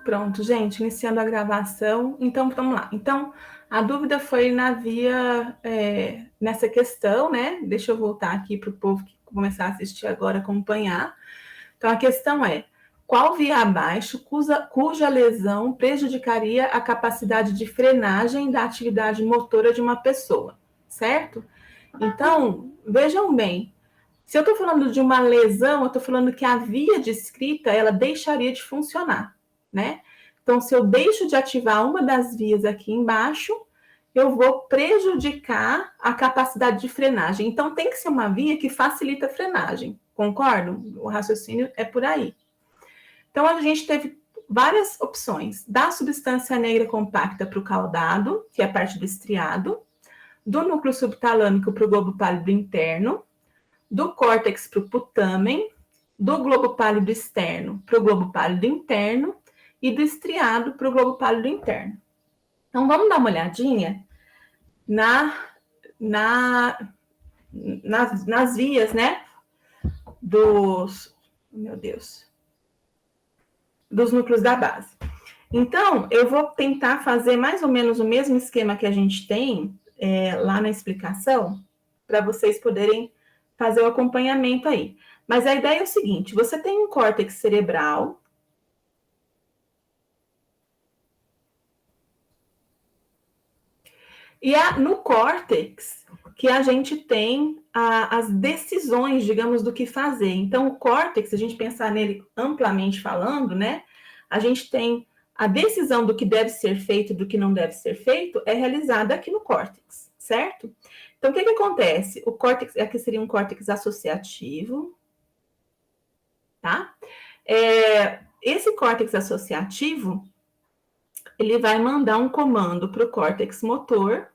Pronto, gente, iniciando a gravação. Então, vamos lá. Então, a dúvida foi nessa questão, né? Deixa eu voltar aqui para o povo que começar a assistir agora, acompanhar. Então, a questão é: qual via abaixo cuja lesão prejudicaria a capacidade de frenagem da atividade motora de uma pessoa, certo? Então, vejam bem, se eu estou falando de uma lesão, eu estou falando que a via descrita, ela deixaria de funcionar, né? Então, se eu deixo de ativar uma das vias aqui embaixo, eu vou prejudicar a capacidade de frenagem. Então, tem que ser uma via que facilita a frenagem, concordam? O raciocínio é por aí. Então, a gente teve várias opções. Da substância negra compacta para o caudado, que é a parte do estriado, do núcleo subtalâmico para o globo pálido interno, do córtex para o putamen, do globo pálido externo para o globo pálido interno e do estriado para o globo pálido interno. Então, vamos dar uma olhadinha nas vias, né, dos núcleos da base. Então, eu vou tentar fazer mais ou menos o mesmo esquema que a gente tem lá na explicação, para vocês poderem fazer o acompanhamento aí. Mas a ideia é o seguinte: você tem um córtex cerebral. E no córtex que a gente tem as decisões, digamos, do que fazer. Então, o córtex, se a gente pensar nele amplamente falando, né? A gente tem a decisão do que deve ser feito e do que não deve ser feito é realizada aqui no córtex, certo? Então, o que acontece? O córtex, aqui seria um córtex associativo, tá? Esse córtex associativo, ele vai mandar um comando para o córtex motor.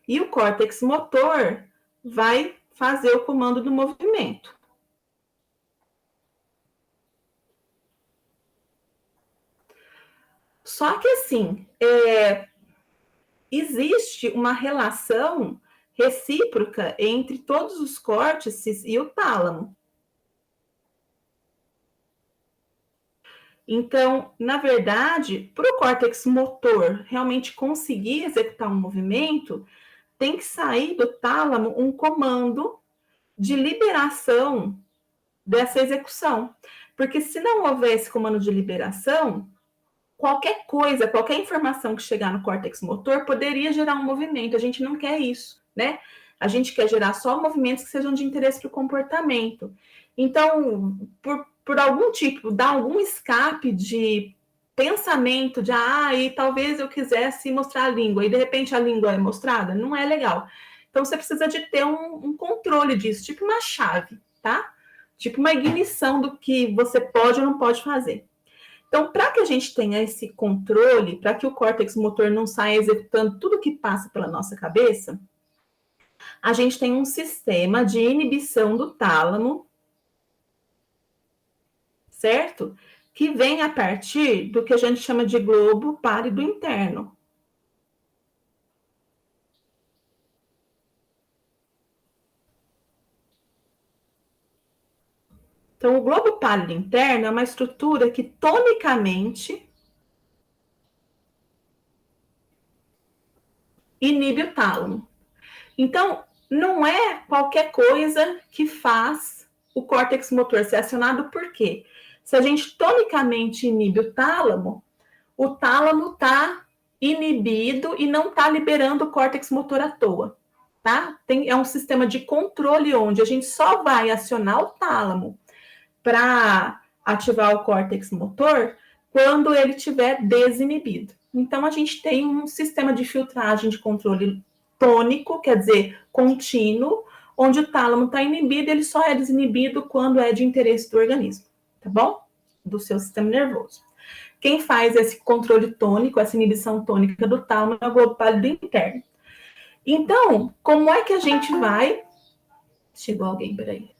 E o córtex motor vai fazer o comando do movimento. Só que assim, existe uma relação recíproca entre todos os córtices e o tálamo. Então, na verdade, para o córtex motor realmente conseguir executar um movimento, tem que sair do tálamo um comando de liberação dessa execução. Porque se não houver esse comando de liberação, qualquer coisa, qualquer informação que chegar no córtex motor poderia gerar um movimento. A gente não quer isso, né? A gente quer gerar só movimentos que sejam de interesse para o comportamento. Então, por algum tipo, dar algum escape de pensamento de, e talvez eu quisesse mostrar a língua, e de repente a língua é mostrada, não é legal. Então, você precisa de ter um controle disso, tipo uma chave, tá? Tipo uma ignição do que você pode ou não pode fazer. Então, para que a gente tenha esse controle, para que o córtex motor não saia executando tudo que passa pela nossa cabeça, a gente tem um sistema de inibição do tálamo, certo? Que vem a partir do que a gente chama de globo pálido interno. Então, o globo pálido interno é uma estrutura que tonicamente inibe o tálamo. Então, não é qualquer coisa que faz o córtex motor ser acionado, por quê? Se a gente tonicamente inibe o tálamo está inibido e não está liberando o córtex motor à toa, tá? É um sistema de controle onde a gente só vai acionar o tálamo para ativar o córtex motor quando ele estiver desinibido. Então, a gente tem um sistema de filtragem de controle tônico, quer dizer, contínuo, onde o tálamo está inibido, ele só é desinibido quando é de interesse do organismo, tá bom? Do seu sistema nervoso. Quem faz esse controle tônico, essa inibição tônica do tálamo é o globo pálido interno. Então, como é que a gente vai... Chegou alguém, peraí.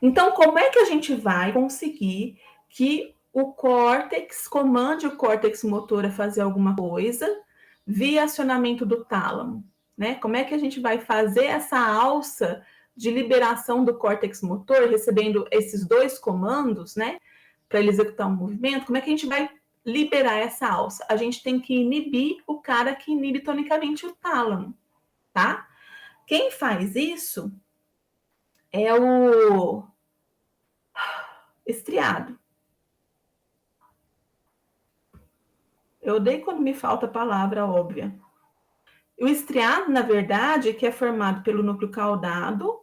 Então, como é que a gente vai conseguir que o córtex comande o córtex motor a fazer alguma coisa, via acionamento do tálamo, né? Como é que a gente vai fazer essa alça de liberação do córtex motor, recebendo esses dois comandos, né? Para ele executar um movimento, como é que a gente vai liberar essa alça? A gente tem que inibir o cara que inibe tonicamente o tálamo, tá? Quem faz isso é o estriado. Eu odeio quando me falta a palavra óbvia. O estriado, na verdade, que é formado pelo núcleo caudado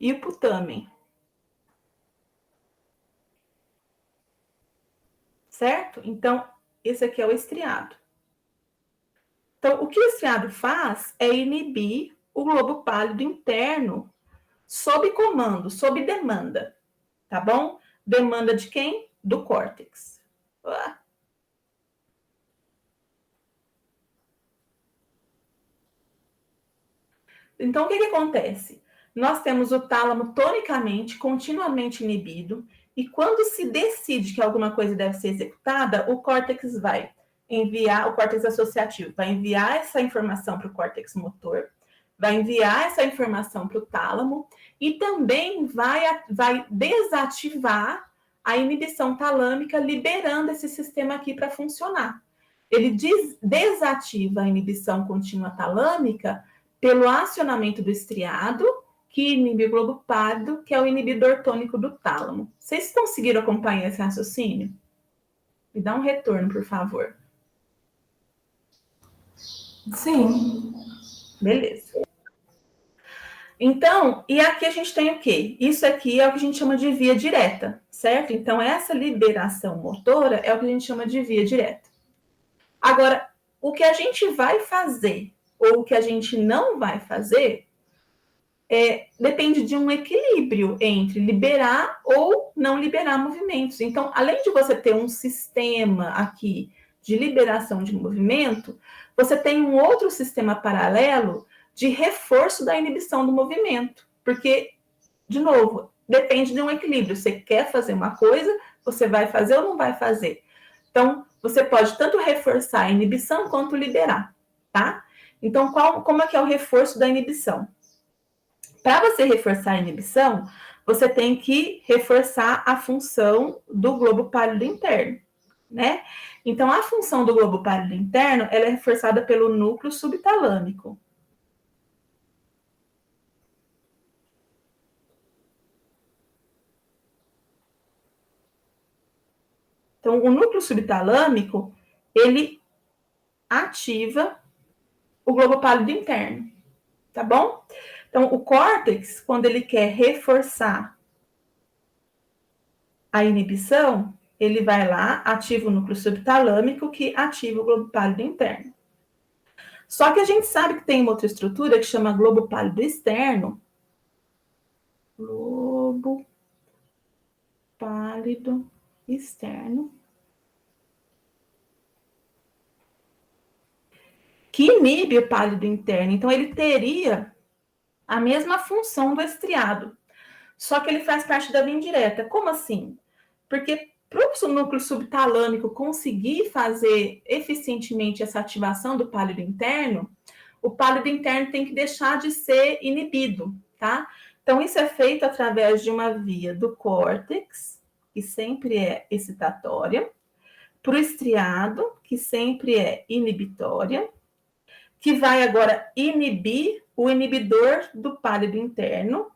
e o putamen. Certo? Então, esse aqui é o estriado. Então, o que o estriado faz é inibir o globo pálido interno sob comando, sob demanda, tá bom? Demanda de quem? Do córtex. Então, o que acontece? Nós temos o tálamo tonicamente, continuamente inibido, e quando se decide que alguma coisa deve ser executada, o córtex vai enviar, o córtex associativo vai enviar essa informação para o córtex motor, vai enviar essa informação para o tálamo e também vai desativar a inibição talâmica, liberando esse sistema aqui para funcionar. Ele desativa a inibição contínua talâmica pelo acionamento do estriado, que inibe o globo pálido, que é o inibidor tônico do tálamo. Vocês conseguiram acompanhar esse raciocínio? Me dá um retorno, por favor. Sim. Beleza. Então, e aqui a gente tem o quê? Isso aqui é o que a gente chama de via direta, certo? Então, essa liberação motora é o que a gente chama de via direta. Agora, o que a gente vai fazer ou o que a gente não vai fazer depende de um equilíbrio entre liberar ou não liberar movimentos. Então, além de você ter um sistema aqui de liberação de movimento, você tem um outro sistema paralelo de reforço da inibição do movimento. Porque, de novo, depende de um equilíbrio. Você quer fazer uma coisa, você vai fazer ou não vai fazer. Então, você pode tanto reforçar a inibição quanto liberar, tá? Então, como é que é o reforço da inibição? Para você reforçar a inibição, você tem que reforçar a função do globo pálido interno, né? Então, a função do globo pálido interno, ela é reforçada pelo núcleo subtalâmico. Então, o núcleo subtalâmico, ele ativa o globo pálido interno, tá bom? Então, o córtex, quando ele quer reforçar a inibição, ele vai lá, ativa o núcleo subtalâmico, que ativa o globo pálido interno. Só que a gente sabe que tem uma outra estrutura que chama globo pálido externo. Globo pálido externo. Que inibe o pálido interno. Então, ele teria a mesma função do estriado. Só que ele faz parte da via indireta. Como assim? Porque para o núcleo subtalâmico conseguir fazer eficientemente essa ativação do pálido interno, o pálido interno tem que deixar de ser inibido, tá? Então, isso é feito através de uma via do córtex, que sempre é excitatória, para o estriado, que sempre é inibitória, que vai agora inibir o inibidor do pálido interno.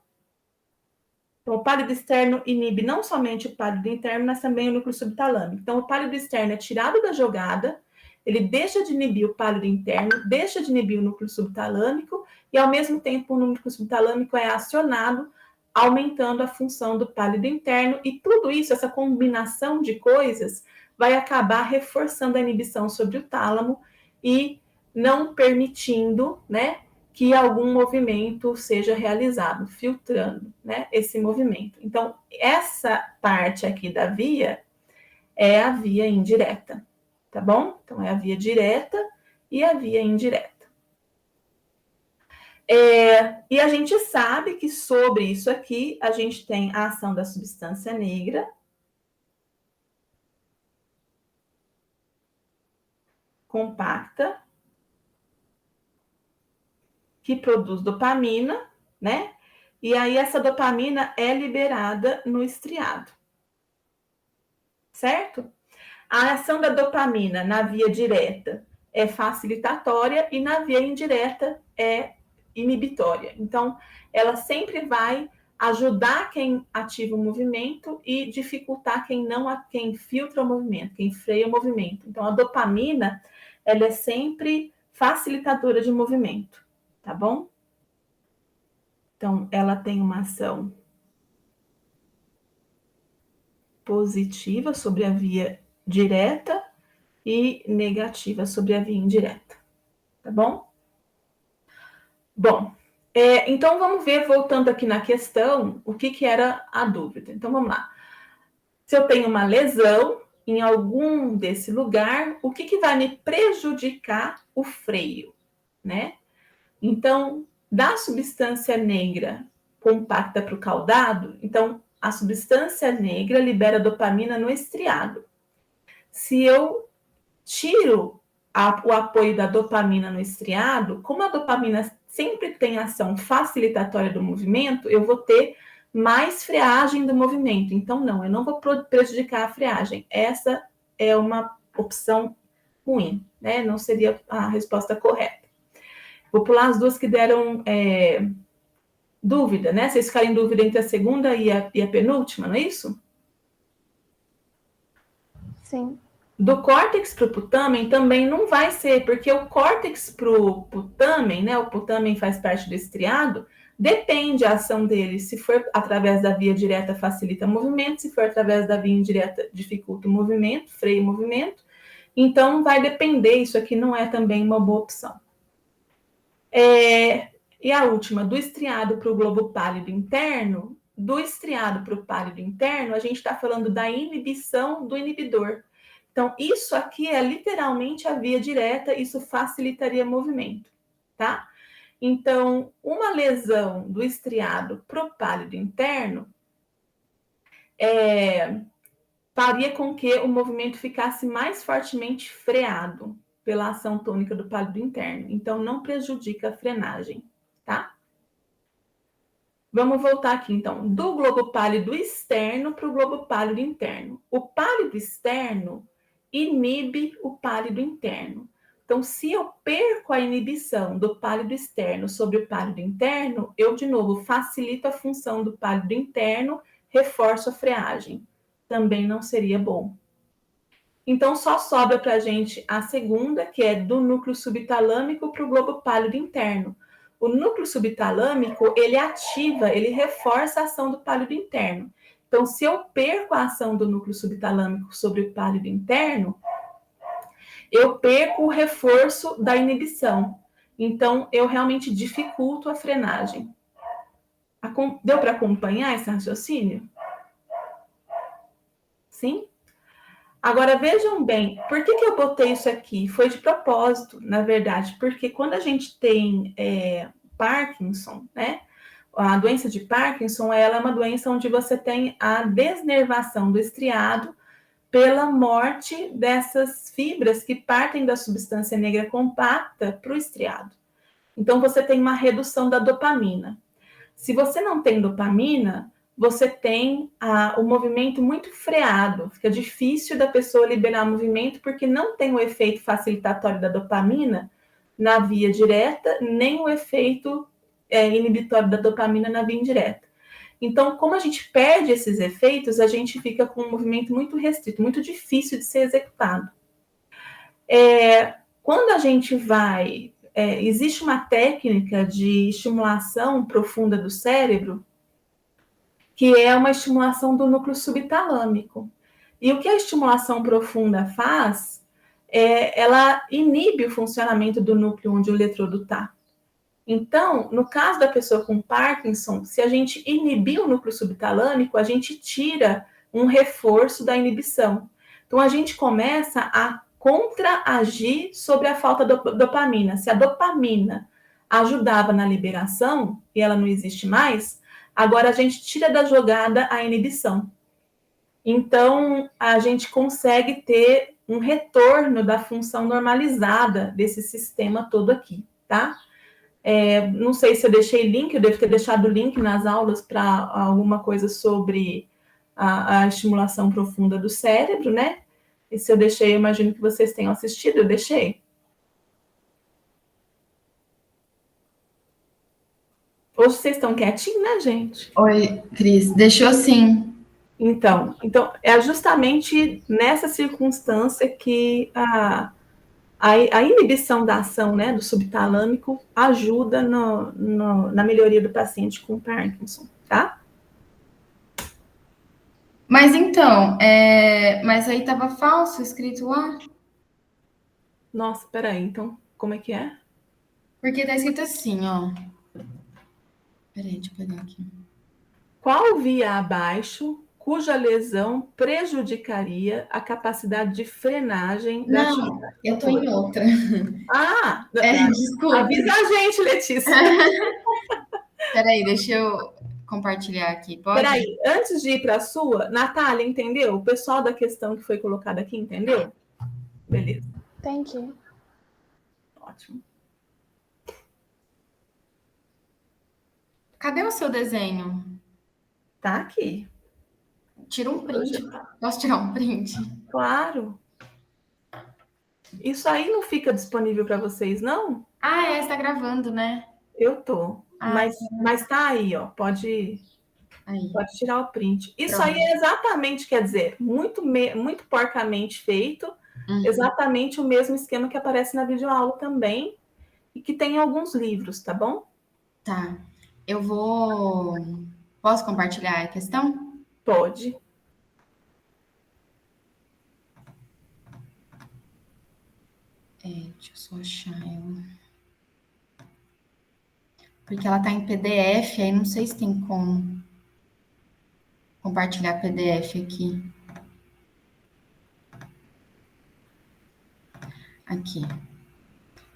Então, o pálido externo inibe não somente o pálido interno, mas também o núcleo subtalâmico. Então, o pálido externo é tirado da jogada, ele deixa de inibir o pálido interno, deixa de inibir o núcleo subtalâmico, e ao mesmo tempo o núcleo subtalâmico é acionado, aumentando a função do pálido interno, e tudo isso, essa combinação de coisas, vai acabar reforçando a inibição sobre o tálamo e não permitindo, né, que algum movimento seja realizado, filtrando, né, esse movimento. Então, essa parte aqui da via é a via indireta, tá bom? Então, é a via direta e a via indireta. E a gente sabe que sobre isso aqui, a gente tem a ação da substância negra, compacta que produz dopamina, né? E aí essa dopamina é liberada no estriado. Certo? A ação da dopamina na via direta é facilitatória e na via indireta é inibitória. Então, ela sempre vai ajudar quem ativa o movimento e dificultar quem filtra o movimento, quem freia o movimento. Então, a dopamina, ela é sempre facilitadora de movimento, tá bom? Então, ela tem uma ação positiva sobre a via direta e negativa sobre a via indireta, tá bom? Bom, então vamos ver, voltando aqui na questão, o que era a dúvida. Então vamos lá. Se eu tenho uma lesão em algum desse lugar, o que vai me prejudicar o freio, né? Então, da substância negra compacta para o caudado, então a substância negra libera dopamina no estriado. Se eu tiro o apoio da dopamina no estriado, como a dopamina sempre tem ação facilitatória do movimento, eu vou ter mais freagem do movimento. Então, não, eu não vou prejudicar a freagem. Essa é uma opção ruim, né? Não seria a resposta correta. Vou pular as duas que deram dúvida, né? Vocês ficaram em dúvida entre a segunda e a penúltima, não é isso? Sim. Do córtex para o putamen também não vai ser, porque o córtex para o putamen, né? O putamen faz parte do estriado, depende a ação dele. Se for através da via direta, facilita o movimento, se for através da via indireta, dificulta o movimento, freia o movimento. Então, vai depender, isso aqui não é também uma boa opção. E a última, do estriado para o globo pálido interno, do estriado para o pálido interno, a gente está falando da inibição do inibidor. Então, isso aqui é literalmente a via direta, isso facilitaria o movimento, tá? Então, uma lesão do estriado para o pálido interno faria com que o movimento ficasse mais fortemente freado pela ação tônica do pálido interno. Então, não prejudica a frenagem, tá? Vamos voltar aqui, então, do globo pálido externo para o globo pálido interno. O pálido externo inibe o pálido interno. Então, se eu perco a inibição do pálido externo sobre o pálido interno, eu, de novo, facilito a função do pálido interno, reforço a freagem. Também não seria bom. Então, só sobra para a gente a segunda, que é do núcleo subtalâmico para o globo pálido interno. O núcleo subtalâmico, ele ativa, ele reforça a ação do pálido interno. Então, se eu perco a ação do núcleo subtalâmico sobre o pálido interno, eu perco o reforço da inibição. Então, eu realmente dificulto a frenagem. Deu para acompanhar esse raciocínio? Sim? Agora, vejam bem, por que eu botei isso aqui? Foi de propósito, na verdade, porque quando a gente tem Parkinson, né? A doença de Parkinson, ela é uma doença onde você tem a desnervação do estriado pela morte dessas fibras que partem da substância negra compacta para o estriado. Então, você tem uma redução da dopamina. Se você não tem dopamina, você tem o movimento muito freado, fica difícil da pessoa liberar movimento porque não tem o efeito facilitatório da dopamina na via direta, nem o efeito inibitório da dopamina na via indireta. Então, como a gente perde esses efeitos, a gente fica com um movimento muito restrito, muito difícil de ser executado. Quando a gente vai... existe uma técnica de estimulação profunda do cérebro, que é uma estimulação do núcleo subtalâmico. E o que a estimulação profunda faz ela inibe o funcionamento do núcleo onde o eletrodo está. Então, no caso da pessoa com Parkinson, se a gente inibir o núcleo subtalâmico, a gente tira um reforço da inibição. Então, a gente começa a contraagir sobre a falta de dopamina. Se a dopamina ajudava na liberação, e ela não existe mais, agora a gente tira da jogada a inibição. Então, a gente consegue ter um retorno da função normalizada desse sistema todo aqui, tá? Não sei se eu deixei link, eu devo ter deixado link nas aulas para alguma coisa sobre a estimulação profunda do cérebro, né? E se eu deixei, eu imagino que vocês tenham assistido, eu deixei. Hoje vocês estão quietinhos, né, gente? Oi, Cris. Deixou sim. Então, é justamente nessa circunstância que a inibição da ação, né, do subtalâmico ajuda na melhoria do paciente com Parkinson, tá? Mas então, mas aí tava falso escrito lá? Nossa, peraí, então, como é que é? Porque tá escrito assim, ó. Peraí, deixa eu pegar aqui. Qual via abaixo cuja lesão prejudicaria a capacidade de frenagem da Não, atividade eu tô em motora? outra. Ah, Desculpe. avisa a gente, Letícia. Peraí, deixa eu compartilhar aqui, pode? Peraí, antes de ir para a sua, Natália, entendeu? O pessoal da questão que foi colocada aqui, entendeu? Beleza. Thank you. Ótimo. Cadê o seu desenho? Tá aqui. Tira um print. Posso tirar um print? Claro. Isso aí não fica disponível para vocês, não? Ah, está gravando, né? Eu tô. Ah, Mas tá aí, ó. Pode aí. tirar o print. Isso Pronto. aí é exatamente, quer dizer, muito porcamente feito, exatamente o mesmo esquema que aparece na videoaula também, e que tem em alguns livros, tá bom? Tá. Eu vou. Posso compartilhar a questão? Pode. Deixa eu só achar ela. Porque ela tá em PDF, aí não sei se tem como compartilhar PDF aqui. Aqui.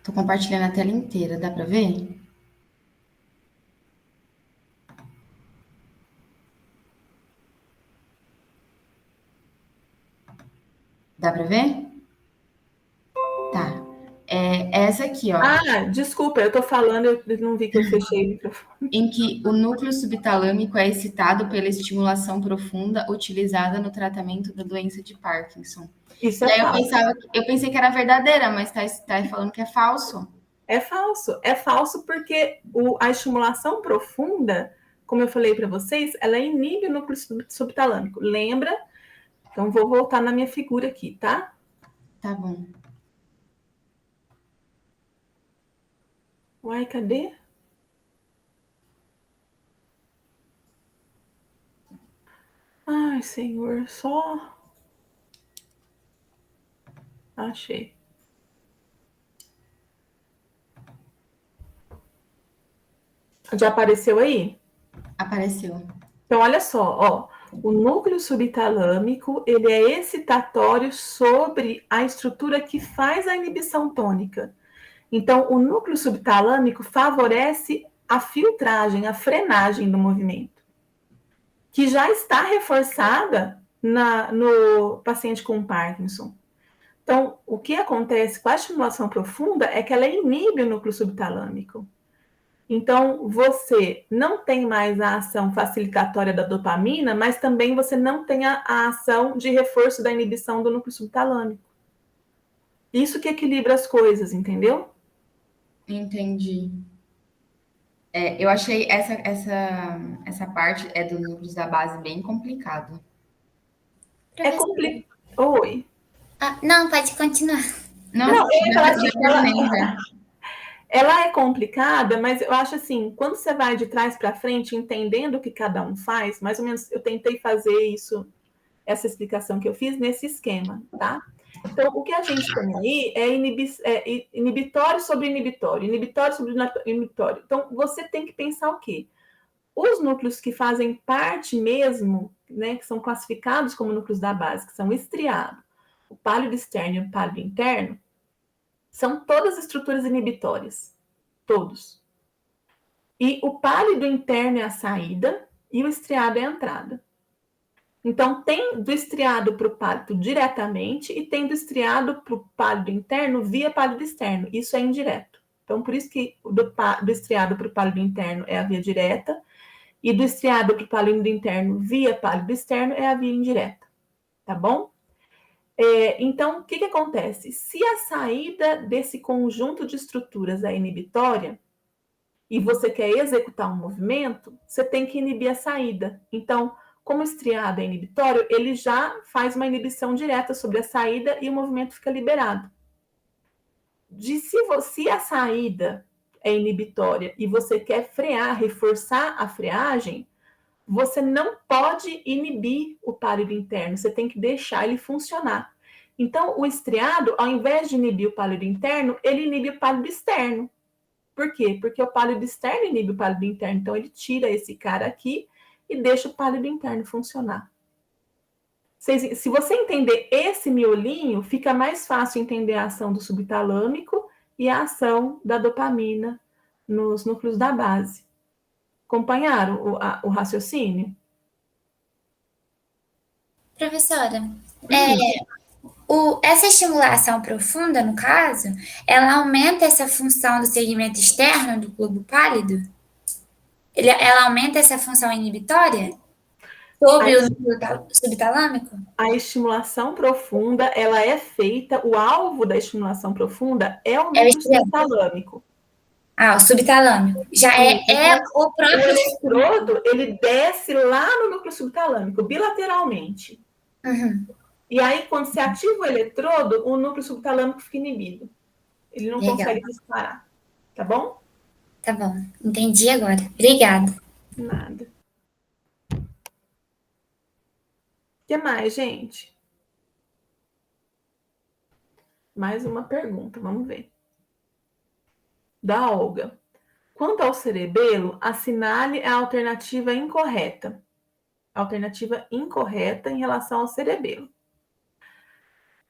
Tô compartilhando a tela inteira, dá pra ver? Dá pra ver? Tá. É essa aqui, ó. Ah, desculpa, eu tô falando, eu não vi que eu fechei o microfone. Em que o núcleo subtalâmico é excitado pela estimulação profunda utilizada no tratamento da doença de Parkinson. Isso E é aí falso. eu pensei que era verdadeira, mas tá falando que é falso. É falso. É falso porque a estimulação profunda, como eu falei para vocês, ela inibe o núcleo subtalâmico. Lembra? Então, vou voltar na minha figura aqui, tá? Tá bom. Uai, cadê? Ai, senhor, só. Achei. Já apareceu aí? Apareceu. Então, olha só, ó. O núcleo subtalâmico, ele é excitatório sobre a estrutura que faz a inibição tônica. Então, o núcleo subtalâmico favorece a filtragem, a frenagem do movimento, que já está reforçada no paciente com Parkinson. Então, o que acontece com a estimulação profunda é que ela inibe o núcleo subtalâmico. Então, você não tem mais a ação facilitatória da dopamina, mas também você não tem a ação de reforço da inibição do núcleo subtalâmico. Isso que equilibra as coisas, entendeu? Entendi. Eu achei essa parte do núcleo da base bem complicado. É complicado. Oi. Não, pode continuar. Não, Não, eu ia falar assim, já terminei já. ela é complicada, mas eu acho assim, quando você vai de trás para frente, entendendo o que cada um faz, mais ou menos eu tentei fazer isso, essa explicação que eu fiz nesse esquema, tá? Então, o que a gente tem aí é inibitório sobre inibitório, inibitório sobre inibitório. Então, você tem que pensar o quê? Os núcleos que fazem parte mesmo, né, que são classificados como núcleos da base, que são o estriado, o pálido externo e o pálido interno, são todas estruturas inibitórias. Todos. E o pálido interno é a saída e o estriado é a entrada. Então, tem do estriado para o pálido diretamente e tem do estriado para o pálido interno via pálido externo. Isso é indireto. Então, por isso que do estriado para o pálido interno é a via direta e do estriado para o pálido interno via pálido externo é a via indireta. Tá bom? Então, o que acontece? Se a saída desse conjunto de estruturas é inibitória e você quer executar um movimento, você tem que inibir a saída. Então, como o estriado é inibitório, ele já faz uma inibição direta sobre a saída e o movimento fica liberado. Se a saída é inibitória e você quer frear, reforçar a freagem, você não pode inibir o pálido interno, você tem que deixar ele funcionar. Então, o estriado, ao invés de inibir o pálido interno, ele inibe o pálido externo. Por quê? Porque o pálido externo inibe o pálido interno. Então, ele tira esse cara aqui e deixa o pálido interno funcionar. Se você entender esse miolinho, fica mais fácil entender a ação do subtalâmico e a ação da dopamina nos núcleos da base. Acompanharam o raciocínio? Professora, essa estimulação profunda, no caso, ela aumenta essa função do segmento externo do globo pálido? Ela aumenta essa função inibitória sobre o núcleo subtalâmico? A estimulação profunda, ela é feita, o alvo da estimulação profunda é o núcleo subtalâmico. Ah, o subtalâmico. Já então, o próprio... O eletrodo, ele desce lá no núcleo subtalâmico, bilateralmente. Uhum. E aí, quando você ativa o eletrodo, o núcleo subtalâmico fica inibido. Ele não consegue disparar. Tá bom? Tá bom. Entendi agora. Obrigada. Nada. O que mais, gente? Mais uma pergunta, vamos ver. Da Olga. Quanto ao cerebelo, assinale a alternativa incorreta. Alternativa incorreta em relação ao cerebelo.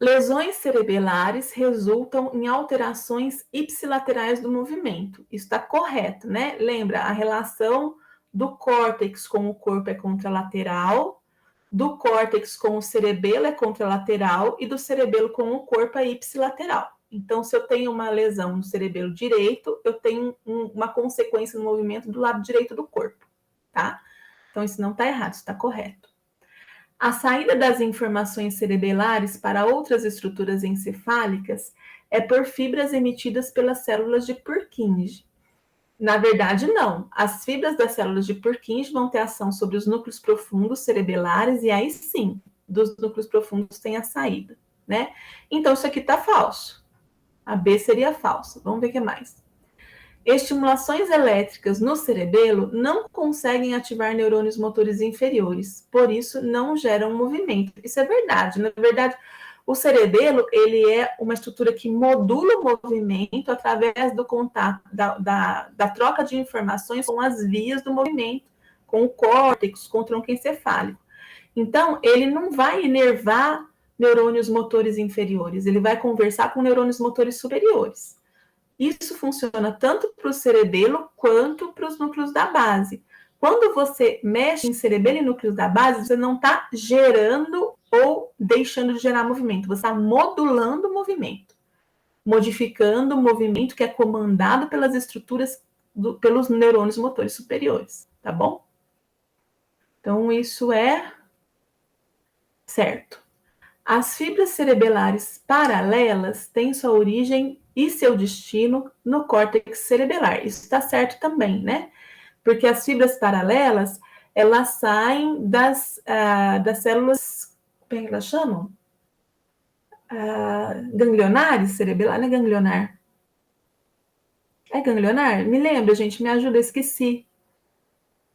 Lesões cerebelares resultam em alterações ipsilaterais do movimento. Isso está correto, né? Lembra, a relação do córtex com o corpo é contralateral, do córtex com o cerebelo é contralateral e do cerebelo com o corpo é ipsilateral. Então, se eu tenho uma lesão no cerebelo direito, eu tenho uma consequência no movimento do lado direito do corpo, tá? Então, isso não está errado, isso está correto. A saída das informações cerebelares para outras estruturas encefálicas é por fibras emitidas pelas células de Purkinje. Na verdade, não. As fibras das células de Purkinje vão ter ação sobre os núcleos profundos cerebelares e aí sim, dos núcleos profundos tem a saída, né? Então, isso aqui está falso. A B seria falsa. Vamos ver o que mais. Estimulações elétricas no cerebelo não conseguem ativar neurônios motores inferiores, por isso não geram movimento. Isso é verdade. Na verdade, o cerebelo ele é uma estrutura que modula o movimento através do contato, da troca de informações com as vias do movimento, com o córtex, com o tronco encefálico. Então, ele não vai inervar neurônios motores inferiores, ele vai conversar com neurônios motores superiores. Isso funciona tanto para o cerebelo quanto para os núcleos da base. Quando você mexe em cerebelo e núcleos da base, você não está gerando ou deixando de gerar movimento, você está modulando o movimento, modificando o movimento que é comandado pelas estruturas, pelos neurônios motores superiores, tá bom? Então, isso é certo. As fibras cerebelares paralelas têm sua origem e seu destino no córtex cerebelar. Isso está certo também, né? Porque as fibras paralelas, elas saem das células, como é que elas chamam? Ganglionares cerebelar, não é ganglionar? É ganglionar? Me lembra, gente, me ajuda, eu esqueci.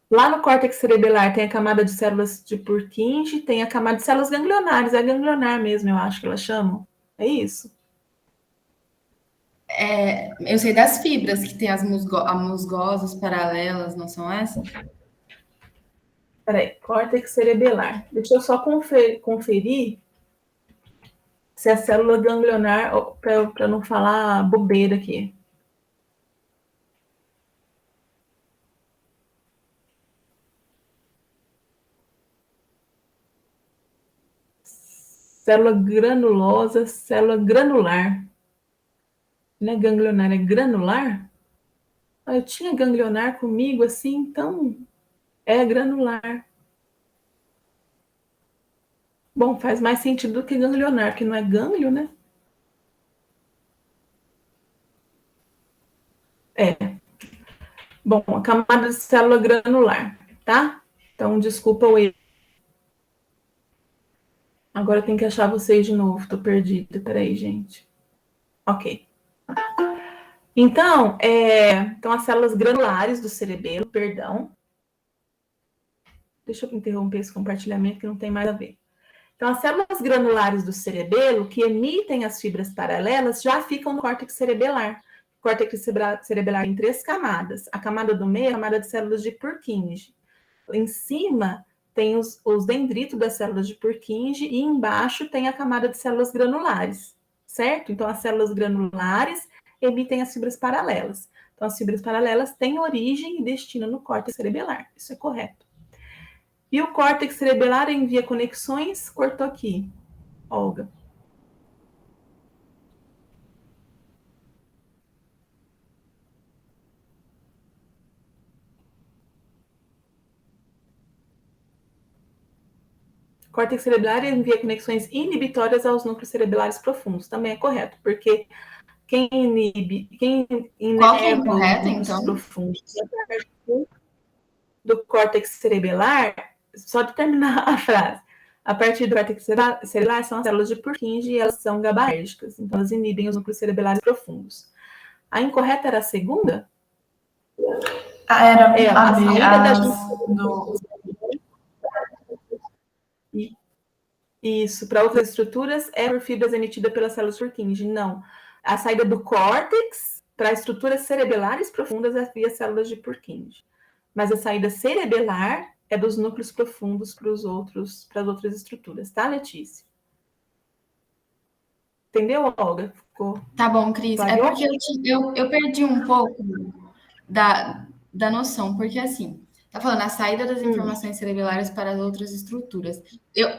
Lá no córtex cerebelar tem a camada de células de Purkinje, tem a camada de células ganglionares, é ganglionar mesmo, eu acho que elas chamam. É isso? Eu sei das fibras, que tem as musgosas paralelas, não são essas? Peraí, córtex cerebelar. Deixa eu só conferir se é célula ganglionar, para não falar bobeira aqui. Célula granulosa, célula granular. Não é ganglionar, é granular? Eu tinha ganglionar comigo assim, então é granular. Bom, faz mais sentido do que ganglionar, que não é gânglio, né? É. Bom, a camada de célula granular, tá? Então, desculpa o erro. Agora eu tenho que achar vocês de novo, tô perdida. Peraí, gente. Ok. Então, as células granulares do cerebelo, perdão. Deixa eu interromper esse compartilhamento que não tem mais a ver. Então, as células granulares do cerebelo, que emitem as fibras paralelas, já ficam no córtex cerebelar. O córtex cerebelar tem 3 camadas. A camada do meio é a camada de células de Purkinje. Em cima tem os dendritos das células de Purkinje e embaixo tem a camada de células granulares, certo? Então, as células granulares emitem as fibras paralelas. Então, as fibras paralelas têm origem e destino no córtex cerebelar. Isso é correto. E o córtex cerebelar envia conexões. Cortou aqui, Olga. O córtex cerebelar envia conexões inibitórias aos núcleos cerebelares profundos. Também é correto, porque quem Qual que é inerva os correto, núcleos então? profundos do córtex cerebelar, só de terminar a frase, a partir do córtex cerebelar são as células de Purkinje e elas são GABAérgicas, então elas inibem os núcleos cerebelares profundos. A incorreta era a segunda? Era a B, saída da do... Isso, para outras estruturas é por fibras emitidas pelas células Purkinje. Não. A saída do córtex para estruturas cerebelares profundas é via células de Purkinje. Mas a saída cerebelar é dos núcleos profundos para as outras estruturas, tá, Letícia? Entendeu, Olga? Ficou Tá bom, Cris. É clareou? porque eu perdi um pouco da noção, porque assim, tá falando a saída das informações cerebelares para as outras estruturas.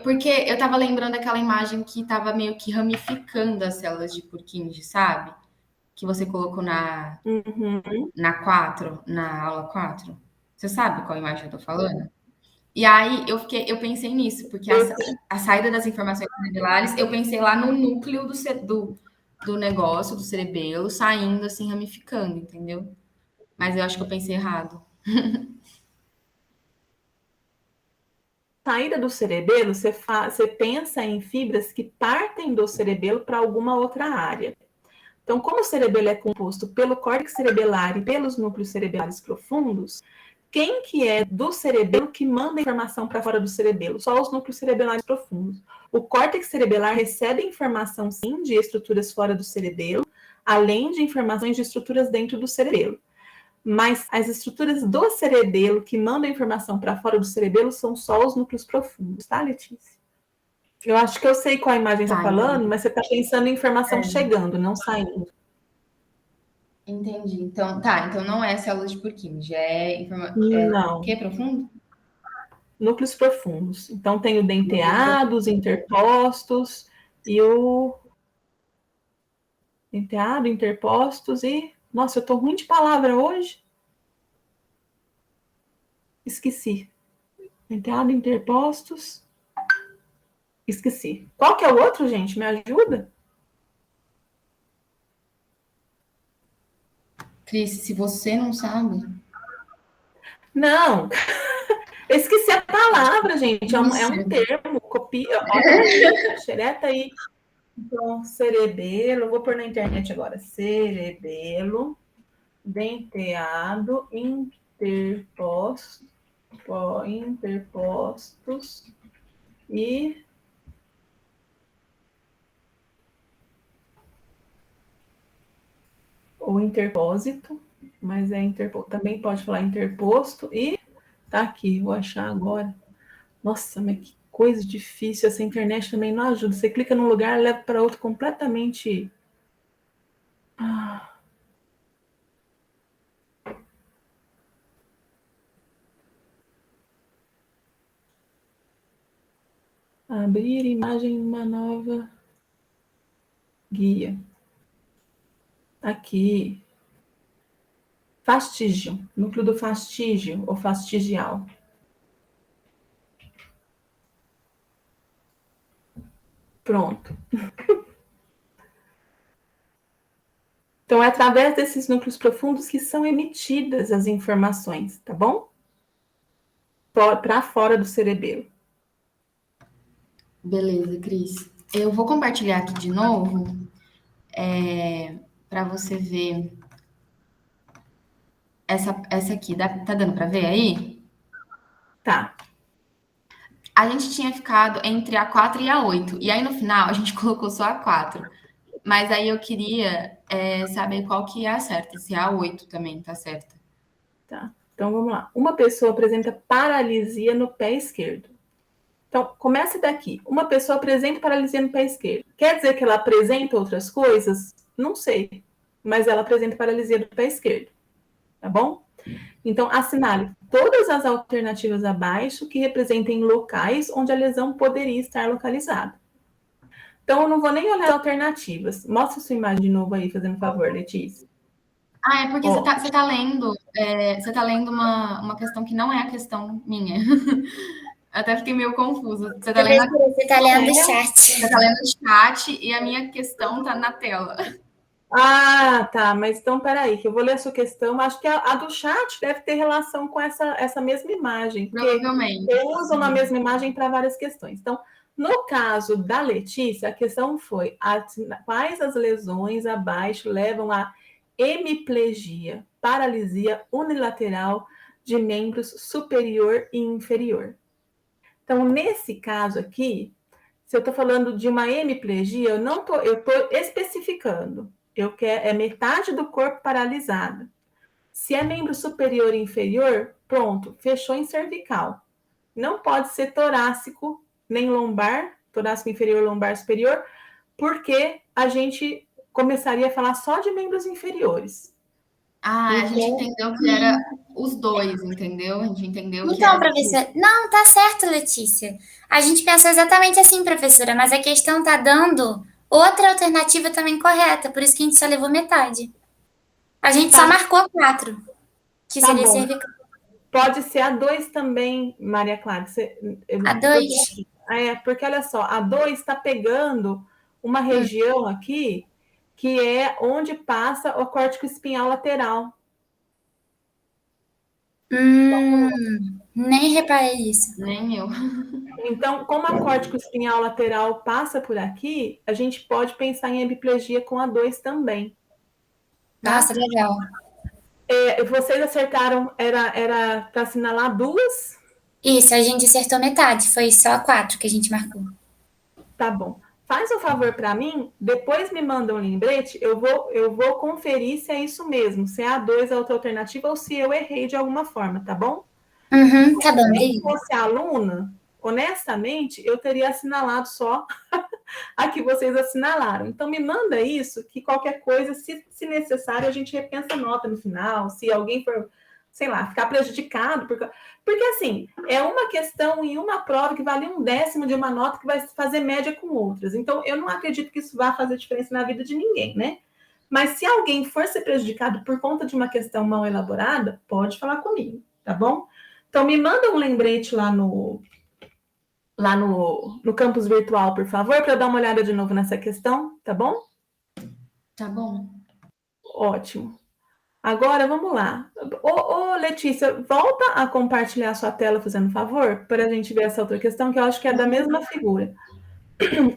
Porque eu tava lembrando daquela imagem que tava meio que ramificando as células de Purkinje, sabe? Que você colocou na aula 4. Você sabe qual imagem eu tô falando? E aí eu pensei nisso, porque a saída das informações cerebelares, eu pensei lá no núcleo do negócio, do cerebelo, saindo assim, ramificando, entendeu? Mas eu acho que eu pensei errado. Saída do cerebelo, você pensa em fibras que partem do cerebelo para alguma outra área. Então, como o cerebelo é composto pelo córtex cerebelar e pelos núcleos cerebelares profundos, quem que é do cerebelo que manda informação para fora do cerebelo? Só os núcleos cerebelares profundos. O córtex cerebelar recebe informação, sim, de estruturas fora do cerebelo, além de informações de estruturas dentro do cerebelo. Mas as estruturas do cerebelo que mandam informação para fora do cerebelo são só os núcleos profundos, tá, Letícia? Eu acho que eu sei qual a imagem você está falando, Entendi. mas você está pensando em informação chegando, não saindo. Entendi. Então, então não é célula de Purkinje, o Não. que profundo? Núcleos profundos. Então, tem o denteado, os interpostos e o denteado, interpostos e... Nossa, eu tô ruim de palavra hoje. Esqueci. Denteado, interpostos. Esqueci. Qual que é o outro, gente? Me ajuda? Cris, se você não sabe. Não. Esqueci a palavra, gente. É um termo. Copia. Olha, xereta aí. Então, cerebelo. Vou pôr na internet agora. Cerebelo, denteado, interpostos e o interpósito, mas também pode falar interposto e tá aqui, vou achar agora. Nossa, mas que coisa difícil, essa internet também não ajuda. Você clica num lugar, leva para outro completamente. Abrir imagem numa nova guia. Aqui. Fastígio. Núcleo do fastígio ou fastigial. Pronto. Então, é através desses núcleos profundos que são emitidas as informações, tá bom? Para fora do cerebelo. Beleza, Cris. Eu vou compartilhar aqui de novo, para você ver essa aqui. Tá dando para ver aí? Tá. A gente tinha ficado entre a 4 e a 8. E aí, no final, a gente colocou só a 4. Mas aí eu queria saber qual que é a certa. Se a 8 também tá certa. Tá. Então, vamos lá. Uma pessoa apresenta paralisia no pé esquerdo. Então, começa daqui. Uma pessoa apresenta paralisia no pé esquerdo. Quer dizer que ela apresenta outras coisas? Não sei. Mas ela apresenta paralisia do pé esquerdo. Tá bom? Então, assinale todas as alternativas abaixo que representem locais onde a lesão poderia estar localizada. Então, eu não vou nem olhar as alternativas. Mostra sua imagem de novo aí, fazendo favor, Letícia. Ah, é porque você tá lendo, você tá lendo uma questão que não é a questão minha. Até fiquei meio confusa. Você tá lendo o chat. Você tá lendo o chat e a minha questão tá na tela. Ah, tá. Mas então, peraí, que eu vou ler a sua questão. Acho que a do chat deve ter relação com essa mesma imagem. Provavelmente. Eu uso na mesma imagem para várias questões. Então, no caso da Letícia, a questão foi quais as lesões abaixo levam a hemiplegia, paralisia unilateral de membros superior e inferior. Então, nesse caso aqui, se eu estou falando de uma hemiplegia, eu estou especificando. É metade do corpo paralisada. Se é membro superior e inferior, pronto, fechou em cervical. Não pode ser torácico, nem lombar, torácico inferior, lombar superior, porque a gente começaria a falar só de membros inferiores. Ah, a gente entendeu que era os dois, entendeu? A gente entendeu que Então, era... professora, não, tá certo, Letícia. A gente pensou exatamente assim, professora, mas a questão tá dando outra alternativa também correta, por isso que a gente só levou metade. A gente só marcou a 4, que Tá seria bom. cervical. Pode ser a 2 também, Maria Clara. A 2? Porque olha só, a 2 está pegando uma região aqui que é onde passa o córtico espinhal lateral. Nem reparei isso. Nem eu. Então, como a córtico espinhal lateral passa por aqui, a gente pode pensar em hemiplegia com a 2 também. Tá? Nossa, legal. Vocês acertaram, era para assinalar 2? Isso, a gente acertou metade, foi só a 4 que a gente marcou. Tá bom. Faz um favor para mim, depois me manda um lembrete, eu vou conferir se é isso mesmo, se é a 2 a outra alternativa ou se eu errei de alguma forma, tá bom? Tá bom, Se fosse aluna, honestamente, eu teria assinalado só a que vocês assinalaram. Então, me manda isso, que qualquer coisa, se necessário, a gente repensa a nota no final, se alguém for, sei lá, ficar prejudicado. Porque assim, é uma questão em uma prova que vale 1/10 de uma nota que vai fazer média com outras. Então, eu não acredito que isso vá fazer diferença na vida de ninguém, né? Mas se alguém for ser prejudicado por conta de uma questão mal elaborada, pode falar comigo, tá bom? Então, me manda um lembrete lá no campus virtual, por favor, para dar uma olhada de novo nessa questão, tá bom? Tá bom. Ótimo. Agora, vamos lá. Ô, Letícia, volta a compartilhar a sua tela, fazendo favor, para a gente ver essa outra questão, que eu acho que é da mesma figura.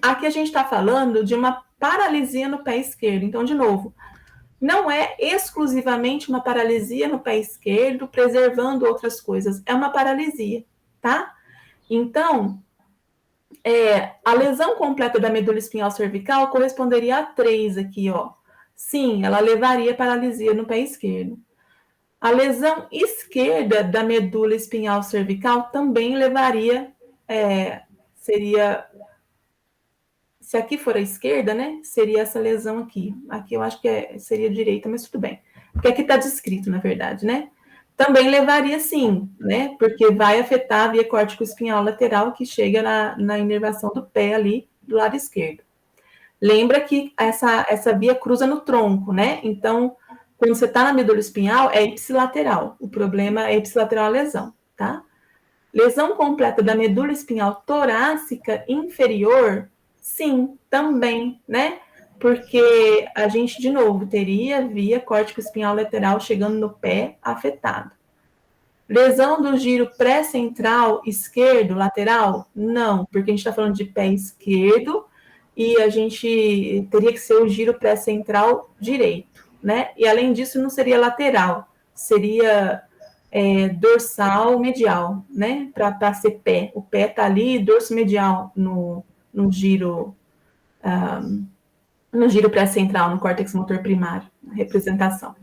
Aqui a gente está falando de uma paralisia no pé esquerdo. Então, de novo, não é exclusivamente uma paralisia no pé esquerdo, preservando outras coisas. É uma paralisia, tá? Então, a lesão completa da medula espinhal cervical corresponderia a 3 aqui, ó. Sim, ela levaria paralisia no pé esquerdo. A lesão esquerda da medula espinhal cervical também levaria, seria, se aqui for a esquerda, né, seria essa lesão aqui. Aqui eu acho que seria direita, mas tudo bem. Porque aqui está descrito, na verdade, né? também levaria sim, né? Porque vai afetar a via córtico-espinhal lateral que chega na inervação do pé ali do lado esquerdo. Lembra que essa via cruza no tronco, né? Então, quando você está na medula espinhal, é ipsilateral. O problema é ipsilateral a lesão, tá? Lesão completa da medula espinhal torácica inferior, sim, também, né? Porque a gente, de novo, teria via córtico-espinhal lateral chegando no pé afetado. Lesão do giro pré-central esquerdo, lateral? Não, porque a gente está falando de pé esquerdo e a gente teria que ser o giro pré-central direito, né? E além disso, não seria lateral, seria dorsal medial, né? Para ser pé. O pé está ali, dorso medial no giro pré-central, no córtex motor primário, representação.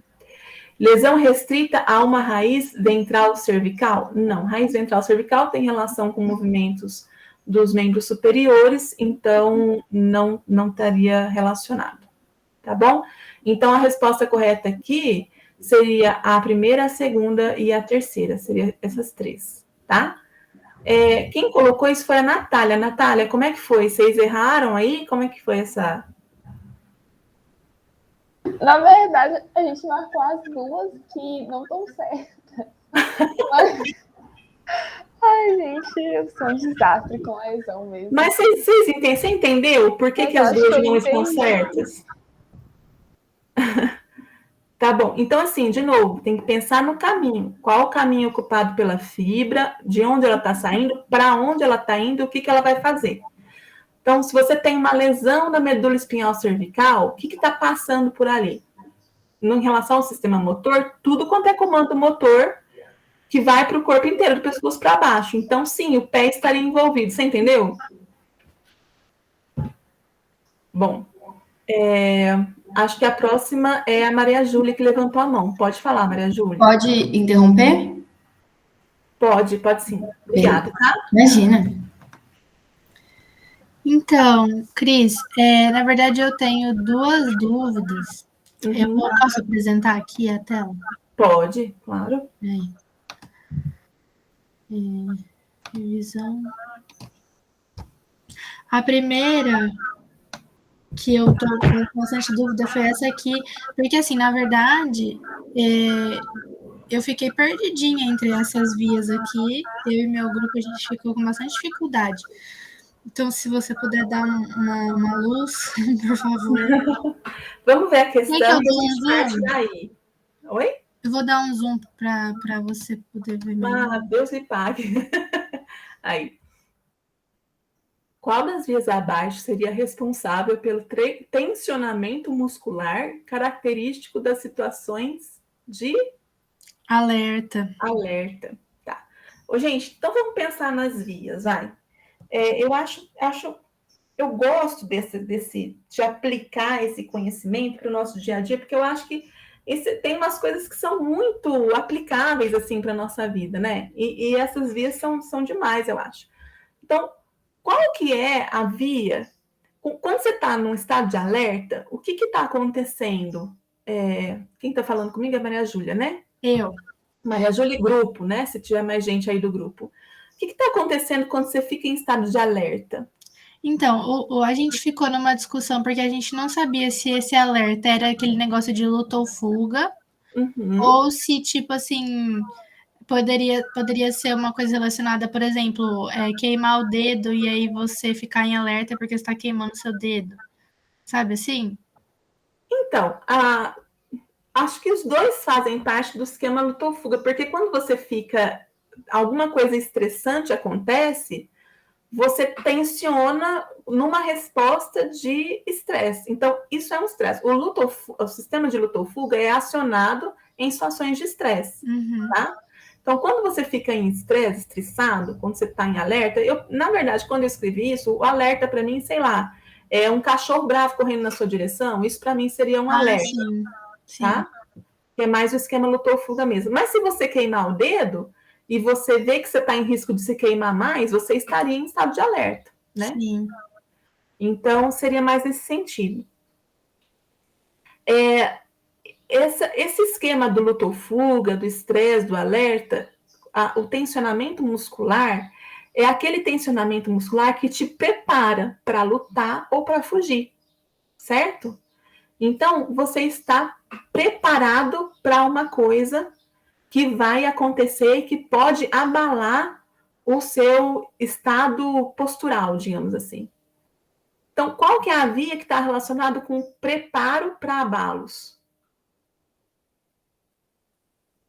Lesão restrita a uma raiz ventral cervical? Não, raiz ventral cervical tem relação com movimentos dos membros superiores, então não estaria relacionado, tá bom? Então, a resposta correta aqui seria a primeira, a segunda e a terceira, seria essas três, tá? Quem colocou isso foi a Natália. Natália, como é que foi? Vocês erraram aí? Como é que foi essa... Na verdade, a gente marcou as duas que não estão certas. Mas... Ai, gente, eu sou um desastre com a lesão mesmo. Mas você entendeu por que as duas não estão certas? Tá bom. Então, assim, de novo, tem que pensar no caminho. Qual o caminho ocupado pela fibra, de onde ela está saindo, para onde ela está indo, o que ela vai fazer. Então, se você tem uma lesão da medula espinhal cervical, o que está passando por ali? Em relação ao sistema motor, tudo quanto é comando motor que vai para o corpo inteiro, do pescoço para baixo. Então, sim, o pé estaria envolvido. Você entendeu? Bom, acho que a próxima é a Maria Júlia, que levantou a mão. Pode falar, Maria Júlia. Pode interromper? Pode sim. Obrigada, tá? Imagina. Então, Cris, na verdade eu tenho duas dúvidas. Eu posso apresentar aqui a tela? Pode, claro. Revisão. A primeira que eu tô com bastante dúvida foi essa aqui, porque assim, na verdade, eu fiquei perdidinha entre essas vias aqui, eu e meu grupo, a gente ficou com bastante dificuldade. Então, se você puder dar uma luz, por favor. Vamos ver a questão. Quer que eu dou um zoom? Aí. Oi? Eu vou dar um zoom para você poder ver melhor. Deus lhe pague. Aí. Qual das vias abaixo seria responsável pelo tensionamento muscular característico das situações de alerta? Tá. Gente, então vamos pensar nas vias, vai. Eu gosto de aplicar esse conhecimento para o nosso dia a dia, porque eu acho que tem umas coisas que são muito aplicáveis assim para a nossa vida, né? E essas vias são demais, eu acho. Então, qual que é a via? Quando você está num estado de alerta, o que está acontecendo? Quem está falando comigo é a Maria Júlia, né? Eu. Maria Júlia e grupo, né? Se tiver mais gente aí do grupo. O que está acontecendo quando você fica em estado de alerta? Então, a gente ficou numa discussão porque a gente não sabia se esse alerta era aquele negócio de luta ou fuga, ou se, tipo assim, poderia ser uma coisa relacionada, por exemplo, queimar o dedo e aí você ficar em alerta porque você está queimando seu dedo. Sabe assim? Então, acho que os dois fazem parte do esquema luta ou fuga, porque quando você fica... alguma coisa estressante acontece, você tensiona numa resposta de estresse. Então, isso é um estresse. O sistema de luta ou fuga é acionado em situações de estresse, tá? Então, quando você fica em estresse, estressado, quando você está em alerta, na verdade, quando eu escrevi isso, o alerta para mim, sei lá, é um cachorro bravo correndo na sua direção, isso para mim seria um alerta, sim. tá? Que é mais o esquema luta ou fuga mesmo. Mas se você queimar o dedo, e você vê que você está em risco de se queimar mais, você estaria em estado de alerta, né? Sim. Então, seria mais nesse sentido. esse esquema do luta ou fuga, do estresse, do alerta, o tensionamento muscular é aquele tensionamento muscular que te prepara para lutar ou para fugir, certo? Então, você está preparado para uma coisa que vai acontecer e que pode abalar o seu estado postural, digamos assim. Então, qual que é a via que está relacionada com o preparo para abalos?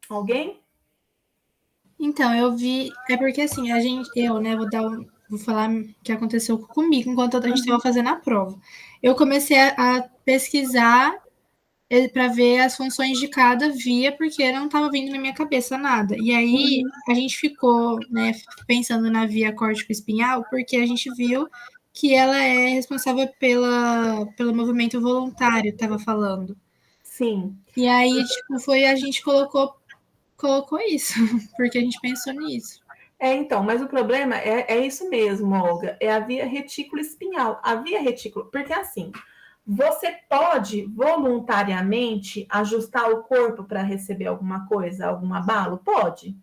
Alguém? Então, eu vi. É porque assim, né, vou falar o que aconteceu comigo enquanto a gente estava fazendo a prova. Eu comecei a pesquisar para ver as funções de cada via, porque não estava vindo na minha cabeça nada. E aí a gente ficou, né, pensando na via córtico-espinhal, porque a gente viu que ela é responsável pelo movimento voluntário, estava falando. Sim. E aí, tipo, a gente colocou isso, porque a gente pensou nisso. Então, mas o problema é isso mesmo, Olga, é a via retículo espinhal. A via retículo, porque assim, você pode voluntariamente ajustar o corpo para receber alguma coisa, algum abalo? Pode.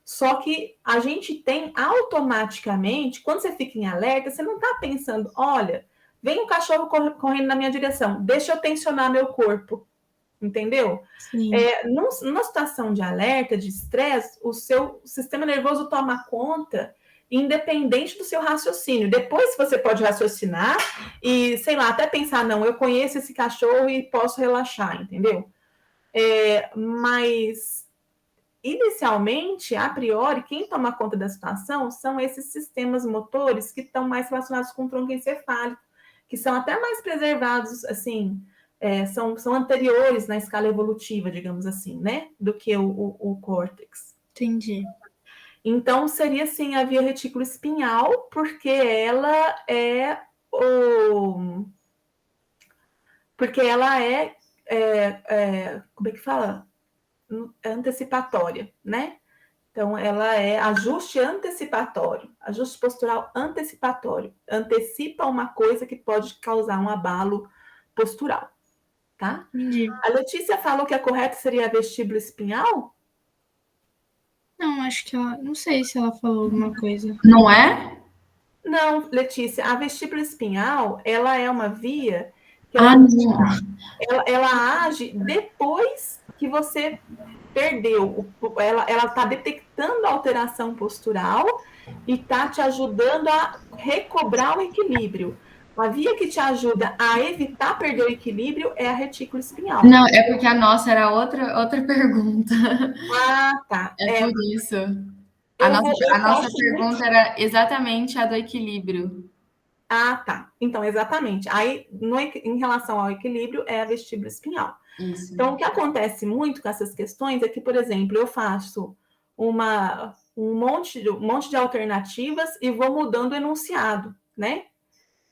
Só que a gente tem automaticamente, quando você fica em alerta, você não está pensando, olha, vem um cachorro correndo na minha direção, deixa eu tensionar meu corpo. Entendeu? Numa situação de alerta, de estresse, o seu sistema nervoso toma conta independente do seu raciocínio. Depois você pode raciocinar e, sei lá, até pensar, não, eu conheço esse cachorro e posso relaxar, entendeu? Mas, inicialmente, a priori, quem toma conta da situação são esses sistemas motores que estão mais relacionados com o tronco encefálico, que são até mais preservados, assim, são anteriores na escala evolutiva, digamos assim, né? Do que o córtex. Entendi. Então, seria, sim, a via retículo espinhal, porque ela é como é que fala? Antecipatória, né? Então, ela é ajuste antecipatório, ajuste postural antecipatório. Antecipa uma coisa que pode causar um abalo postural. Tá? Entendi. A Letícia falou que a correta seria a vestíbulo espinhal? Não, acho que ela. Não sei se ela falou alguma coisa. Não é? Não, Letícia, a vestíbula espinhal, ela é uma via que ela age depois que você perdeu. Ela está detectando a alteração postural e está te ajudando a recobrar o equilíbrio. A via que te ajuda a evitar perder o equilíbrio é a retícula espinhal. Não, é porque a nossa era outra pergunta. Ah, tá. Por isso. A nossa pergunta era exatamente a do equilíbrio. Ah, tá. Então, exatamente. Aí, em relação ao equilíbrio, é a vestíbula espinhal. Isso. Então, o que acontece muito com essas questões é que, por exemplo, eu faço um monte de alternativas e vou mudando o enunciado, né?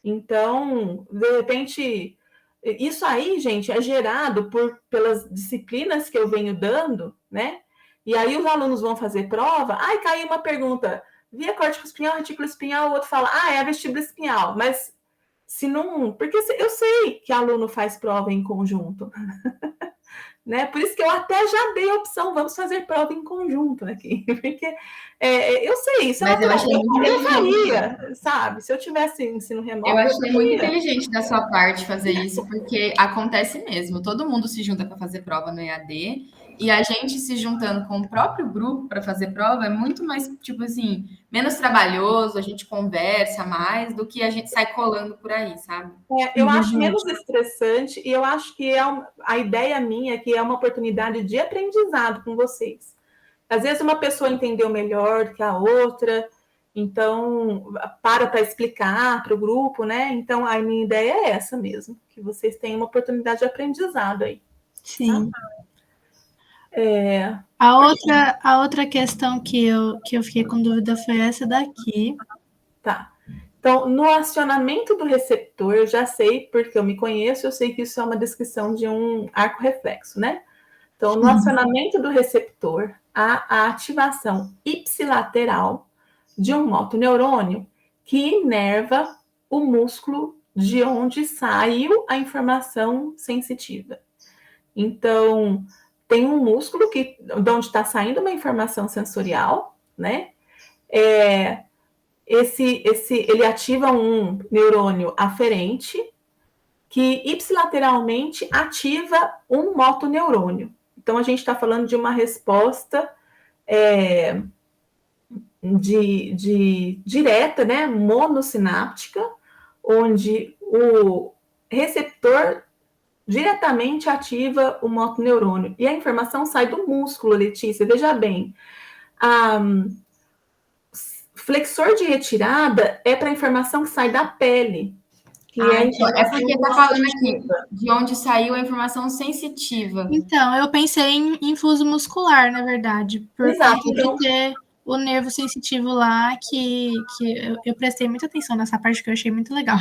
Então, de repente, isso aí, gente, é gerado pelas disciplinas que eu venho dando, né? E aí os alunos vão fazer prova, caiu uma pergunta, via córtico espinhal, retículo espinhal, o outro fala, é a vestíbula espinhal, mas se não, porque eu sei que aluno faz prova em conjunto, né? Por isso que eu até já dei a opção, vamos fazer prova em conjunto aqui, porque eu sei, isso mas eu faria, sabe? Se eu tivesse ensino remoto, eu achei muito inteligente da sua parte fazer isso, porque acontece mesmo, todo mundo se junta para fazer prova no EAD, e a gente se juntando com o próprio grupo para fazer prova é muito mais, tipo assim, menos trabalhoso, a gente conversa mais do que a gente sai colando por aí, sabe? Eu acho menos estressante e eu acho que a ideia minha é que é uma oportunidade de aprendizado com vocês. Às vezes uma pessoa entendeu melhor que a outra, então para explicar para o grupo, né? Então a minha ideia é essa mesmo, que vocês tenham uma oportunidade de aprendizado aí. Sim. Tá? A outra questão que eu fiquei com dúvida foi essa daqui. Tá. Então, no acionamento do receptor, eu já sei, porque eu me conheço, eu sei que isso é uma descrição de um arco reflexo, né? Então, no acionamento do receptor, há a ativação ipsilateral de um motoneurônio que inerva o músculo de onde saiu a informação sensitiva. Então, tem um músculo de onde está saindo uma informação sensorial, né? Ele ativa um neurônio aferente que ipsilateralmente ativa um motoneurônio. Então, a gente está falando de uma resposta direta, né, monossináptica, onde o receptor diretamente ativa o motoneurônio. E a informação sai do músculo, Letícia. Veja bem, flexor de retirada é para a informação que sai da pele. É porque está falando aqui de onde saiu a informação sensitiva. Então, eu pensei em infuso muscular, na verdade. Por conta de ter o nervo sensitivo lá, que eu prestei muita atenção nessa parte que eu achei muito legal.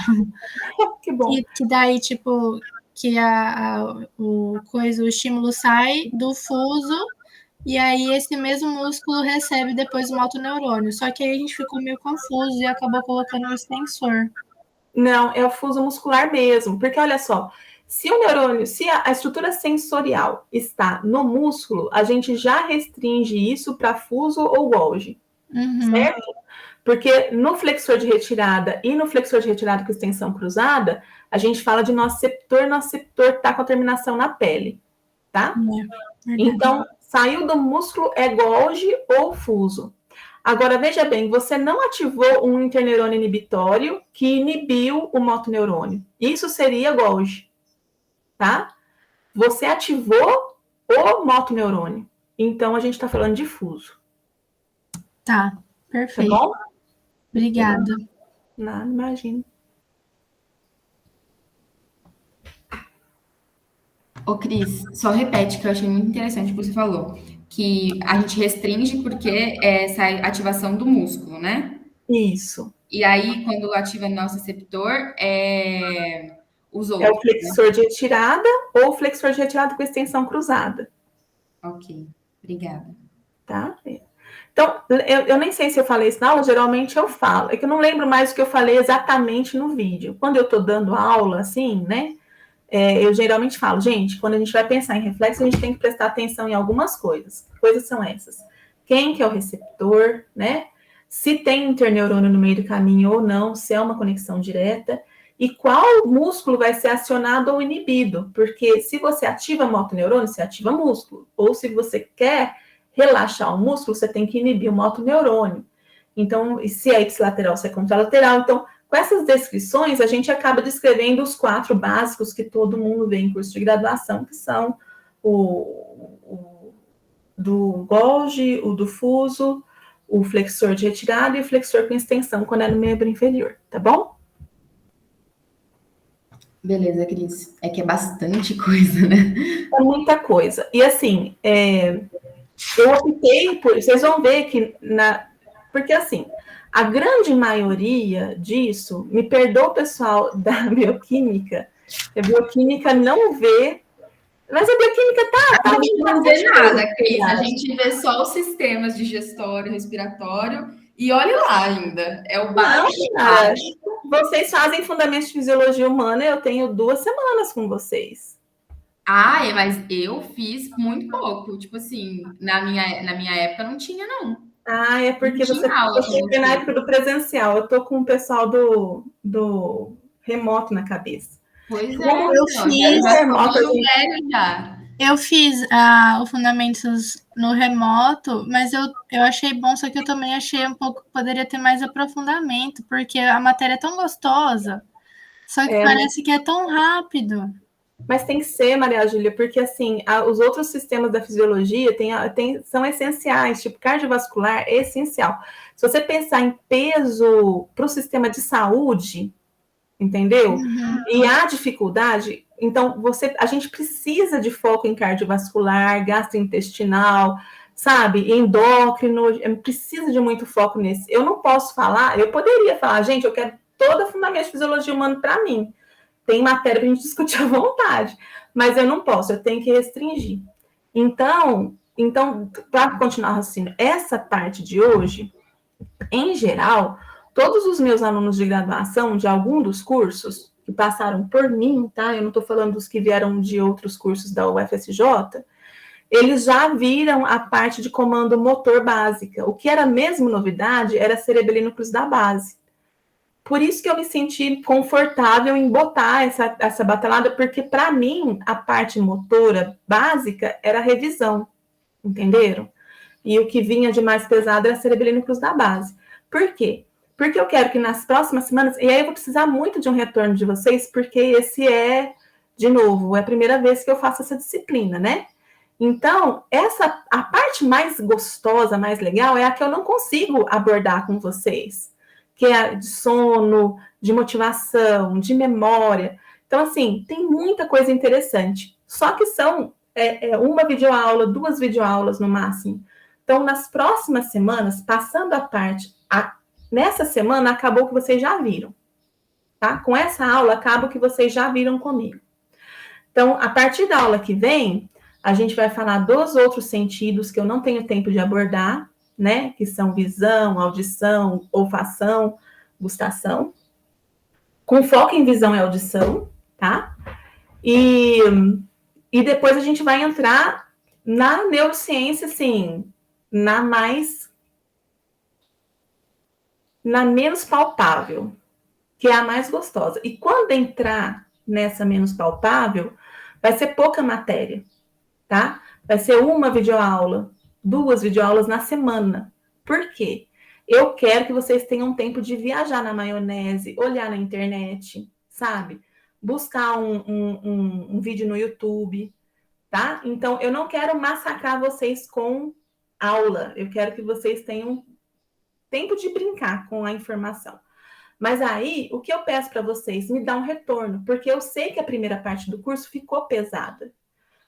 Que bom. Que daí, tipo, que o estímulo sai do fuso, e aí esse mesmo músculo recebe depois o motoneurônio. Só que aí a gente ficou meio confuso e acabou colocando um extensor. Não, é o fuso muscular mesmo, porque olha só, se a estrutura sensorial está no músculo, a gente já restringe isso para fuso ou Golgi, certo? Porque no flexor de retirada e no flexor de retirada com extensão cruzada, a gente fala de nociceptor está com a terminação na pele, tá? Então, saiu do músculo é Golgi ou fuso. Agora, veja bem, você não ativou um interneurônio inibitório que inibiu o motoneurônio. Isso seria Golgi, tá? Você ativou o motoneurônio. Então, a gente está falando de fuso. Tá, perfeito. Tá bom? Obrigada. Nada, imagina. Ô, Cris, só repete, que eu achei muito interessante o que você falou. Que a gente restringe porque é essa ativação do músculo, né? Isso. E aí, quando ativa nosso receptor, os outros. É o flexor de retirada ou o flexor de retirada com extensão cruzada. Ok, obrigada. Tá? Então, eu nem sei se eu falei isso na aula, geralmente eu falo. É que eu não lembro mais o que eu falei exatamente no vídeo. Quando eu estou dando aula, assim, né? Eu geralmente falo, gente, quando a gente vai pensar em reflexo, a gente tem que prestar atenção em algumas coisas. Que coisas são essas? Quem que é o receptor, né? Se tem interneurônio no meio do caminho ou não, se é uma conexão direta, e qual músculo vai ser acionado ou inibido. Porque se você ativa motoneurônio, você ativa músculo. Ou se você quer relaxar o músculo, você tem que inibir o motoneurônio. Então, e se é ipsilateral, se é contralateral. Então, com essas descrições, a gente acaba descrevendo os 4 básicos que todo mundo vê em curso de graduação, que são o do Golgi, o do fuso, o flexor de retirada e o flexor com extensão, quando é no membro inferior, tá bom? Beleza, Cris. É que é bastante coisa, né? É muita coisa. E assim, eu optei por... Vocês vão ver que... Porque assim... A grande maioria disso, me perdoa o pessoal da bioquímica, a bioquímica não vê, mas a bioquímica a gente não vê nada, Cris, a gente vê só os sistemas digestório, respiratório, e olha lá ainda, é o básico. Vocês fazem fundamentos de fisiologia humana, eu tenho 2 semanas com vocês. Mas eu fiz muito pouco, tipo assim, na minha época não tinha, não. É porque você foi na época do presencial. Eu tô com o pessoal do remoto na cabeça. Pois eu fiz o Fundamentos no remoto, mas eu achei bom, só que eu também achei um pouco, poderia ter mais aprofundamento, porque a matéria é tão gostosa, só que parece que é tão rápido. Mas tem que ser, Maria Júlia, porque assim, os outros sistemas da fisiologia são essenciais, tipo cardiovascular é essencial. Se você pensar em peso para o sistema de saúde, entendeu? E há dificuldade, então a gente precisa de foco em cardiovascular, gastrointestinal, sabe? Endócrino, precisa de muito foco nesse. Eu não posso falar, eu poderia falar, gente, eu quero toda a fundamento de fisiologia humana para mim. Tem matéria para a gente discutir à vontade, mas eu não posso, eu tenho que restringir. Então para continuar assim, essa parte de hoje, em geral, todos os meus alunos de graduação de algum dos cursos, que passaram por mim, tá? Eu não estou falando dos que vieram de outros cursos da UFSJ, eles já viram a parte de comando motor básica. O que era mesmo novidade era cerebelino cruz da base. Por isso que eu me senti confortável em botar essa batelada, porque para mim a parte motora básica era a revisão, entenderam? E o que vinha de mais pesado era cerebelino cruz da base. Por quê? Porque eu quero que nas próximas semanas, e aí eu vou precisar muito de um retorno de vocês, porque esse é, de novo, é a primeira vez que eu faço essa disciplina, né? Então, a parte mais gostosa, mais legal, é a que eu não consigo abordar com vocês, que é a de sono, de motivação, de memória. Então, assim, tem muita coisa interessante. Só que são uma videoaula, 2 videoaulas no máximo. Então, nas próximas semanas, passando a parte, nessa semana, acabou o que vocês já viram. Tá? Com essa aula, acaba o que vocês já viram comigo. Então, a partir da aula que vem, a gente vai falar dos outros sentidos que eu não tenho tempo de abordar, né? Que são visão, audição, olfação, gustação. Com foco em visão e audição, tá? E depois a gente vai entrar na neurociência, assim, na menos palpável, que é a mais gostosa. E quando entrar nessa menos palpável, vai ser pouca matéria, tá? Vai ser uma videoaula, 2 videoaulas na semana. Por quê? Eu quero que vocês tenham tempo de viajar na maionese, olhar na internet, sabe? Buscar um vídeo no YouTube, tá? Então, eu não quero massacrar vocês com aula. Eu quero que vocês tenham tempo de brincar com a informação. Mas aí, o que eu peço para vocês? Me dá um retorno, porque eu sei que a primeira parte do curso ficou pesada.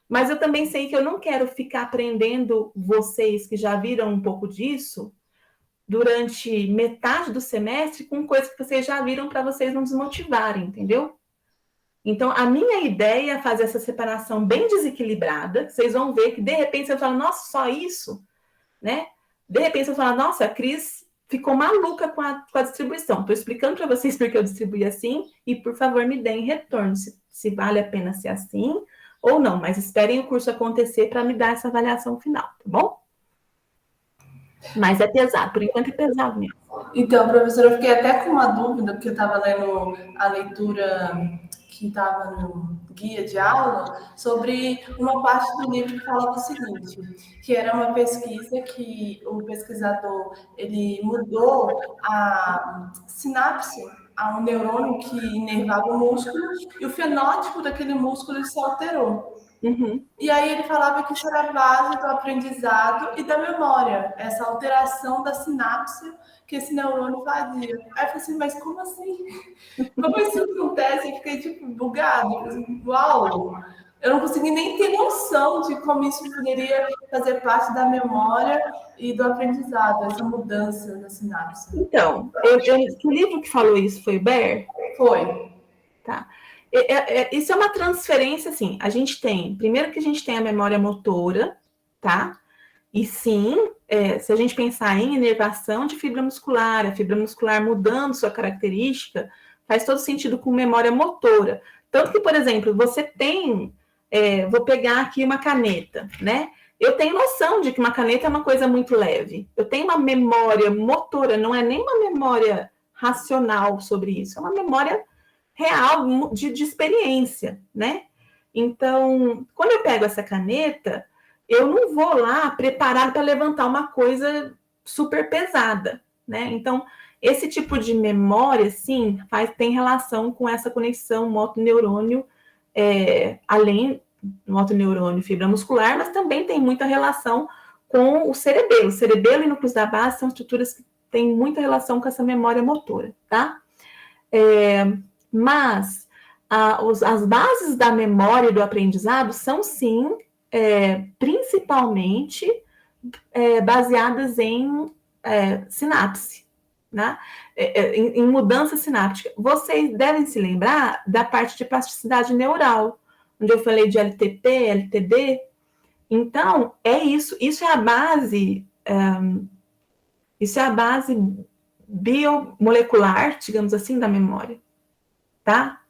Mas eu também sei que eu não quero ficar aprendendo vocês que já viram um pouco disso durante metade do semestre com coisas que vocês já viram para vocês não desmotivarem, entendeu? Então, a minha ideia é fazer essa separação bem desequilibrada. Vocês vão ver que, de repente, você fala, nossa, só isso? Né? De repente, você fala, nossa, a Cris ficou maluca com a distribuição. Estou explicando para vocês porque eu distribuí assim e, por favor, me deem retorno, se vale a pena ser assim ou não. Mas esperem o curso acontecer para me dar essa avaliação final, tá bom? Mas é pesado, por enquanto é pesado mesmo. Então, professora, eu fiquei até com uma dúvida, porque eu estava lendo a leitura que estava no guia de aula, sobre uma parte do livro que falava o seguinte, que era uma pesquisa que o pesquisador, ele mudou a sinapse a um neurônio que inervava o músculo, e o fenótipo daquele músculo ele se alterou. Uhum. E aí ele falava que isso era a base do aprendizado e da memória, essa alteração da sinapse que esse neurônio fazia. Aí eu falei assim, mas como assim? Como isso acontece? Eu fiquei tipo bugado. Uau! Eu não consegui nem ter noção de como isso poderia fazer parte da memória e do aprendizado, essa mudança da sinapse. Então, o livro que falou isso foi o Baer? Foi. Tá. Isso é uma transferência, assim, a gente tem, primeiro que a gente tem a memória motora, tá? E sim, se a gente pensar em inervação de fibra muscular, a fibra muscular mudando sua característica, faz todo sentido com memória motora. Tanto que, por exemplo, você tem, vou pegar aqui uma caneta, né? Eu tenho noção de que uma caneta é uma coisa muito leve. Eu tenho uma memória motora, não é nem uma memória racional sobre isso, é uma memória real de experiência, né? Então, quando eu pego essa caneta, eu não vou lá preparado para levantar uma coisa super pesada, né? Então, esse tipo de memória, sim, tem relação com essa conexão motoneurônio, além do motoneurônio fibra muscular, mas também tem muita relação com o cerebelo. O cerebelo e núcleos da base são estruturas que têm muita relação com essa memória motora, tá? Mas as bases da memória e do aprendizado são, sim, principalmente baseadas em sinapse, né? Em mudança sináptica. Vocês devem se lembrar da parte de plasticidade neural, onde eu falei de LTP, LTD. Então, isso é a base, biomolecular, digamos assim, da memória, tá?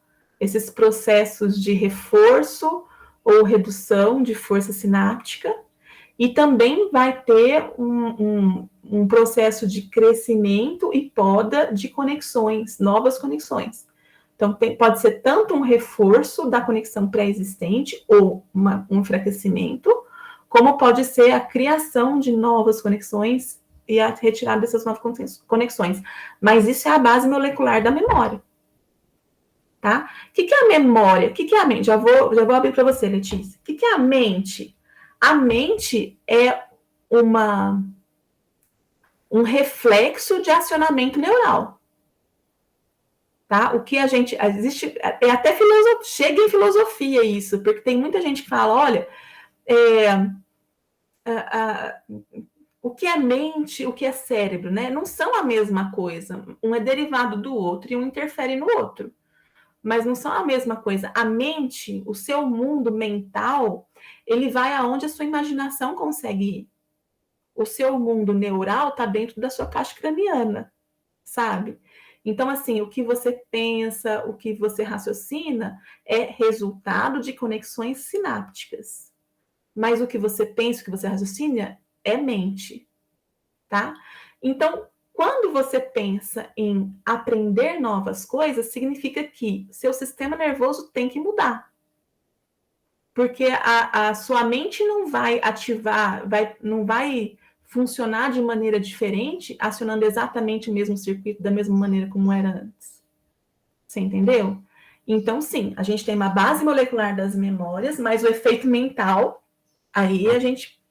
esses processos de reforço ou redução de força sináptica, e também vai ter um processo de crescimento e poda de conexões, novas conexões. Então, pode ser tanto um reforço da conexão pré-existente ou um enfraquecimento, como pode ser a criação de novas conexões e a retirada dessas novas conexões. Mas isso é a base molecular da memória. Tá? O que é a memória? O que é a mente? Já vou abrir para você, Letícia. O que é a mente? A mente é um reflexo de acionamento neural. Tá? O que a gente... Existe, é até chega em filosofia isso, porque tem muita gente que fala, olha, o que é mente, o que é cérebro, né? Não são a mesma coisa. Um é derivado do outro e um interfere no outro. Mas não são a mesma coisa. A mente, o seu mundo mental, ele vai aonde a sua imaginação consegue ir. O seu mundo neural está dentro da sua caixa craniana, sabe? Então, assim, o que você pensa, o que você raciocina é resultado de conexões sinápticas. Mas o que você pensa, o que você raciocina é mente, tá? Então, quando você pensa em aprender novas coisas, significa que seu sistema nervoso tem que mudar. Porque a sua mente não vai ativar, não vai funcionar de maneira diferente, acionando exatamente o mesmo circuito da mesma maneira como era antes. Você entendeu? Então, sim, a gente tem uma base molecular das memórias, mas o efeito mental, aí a gente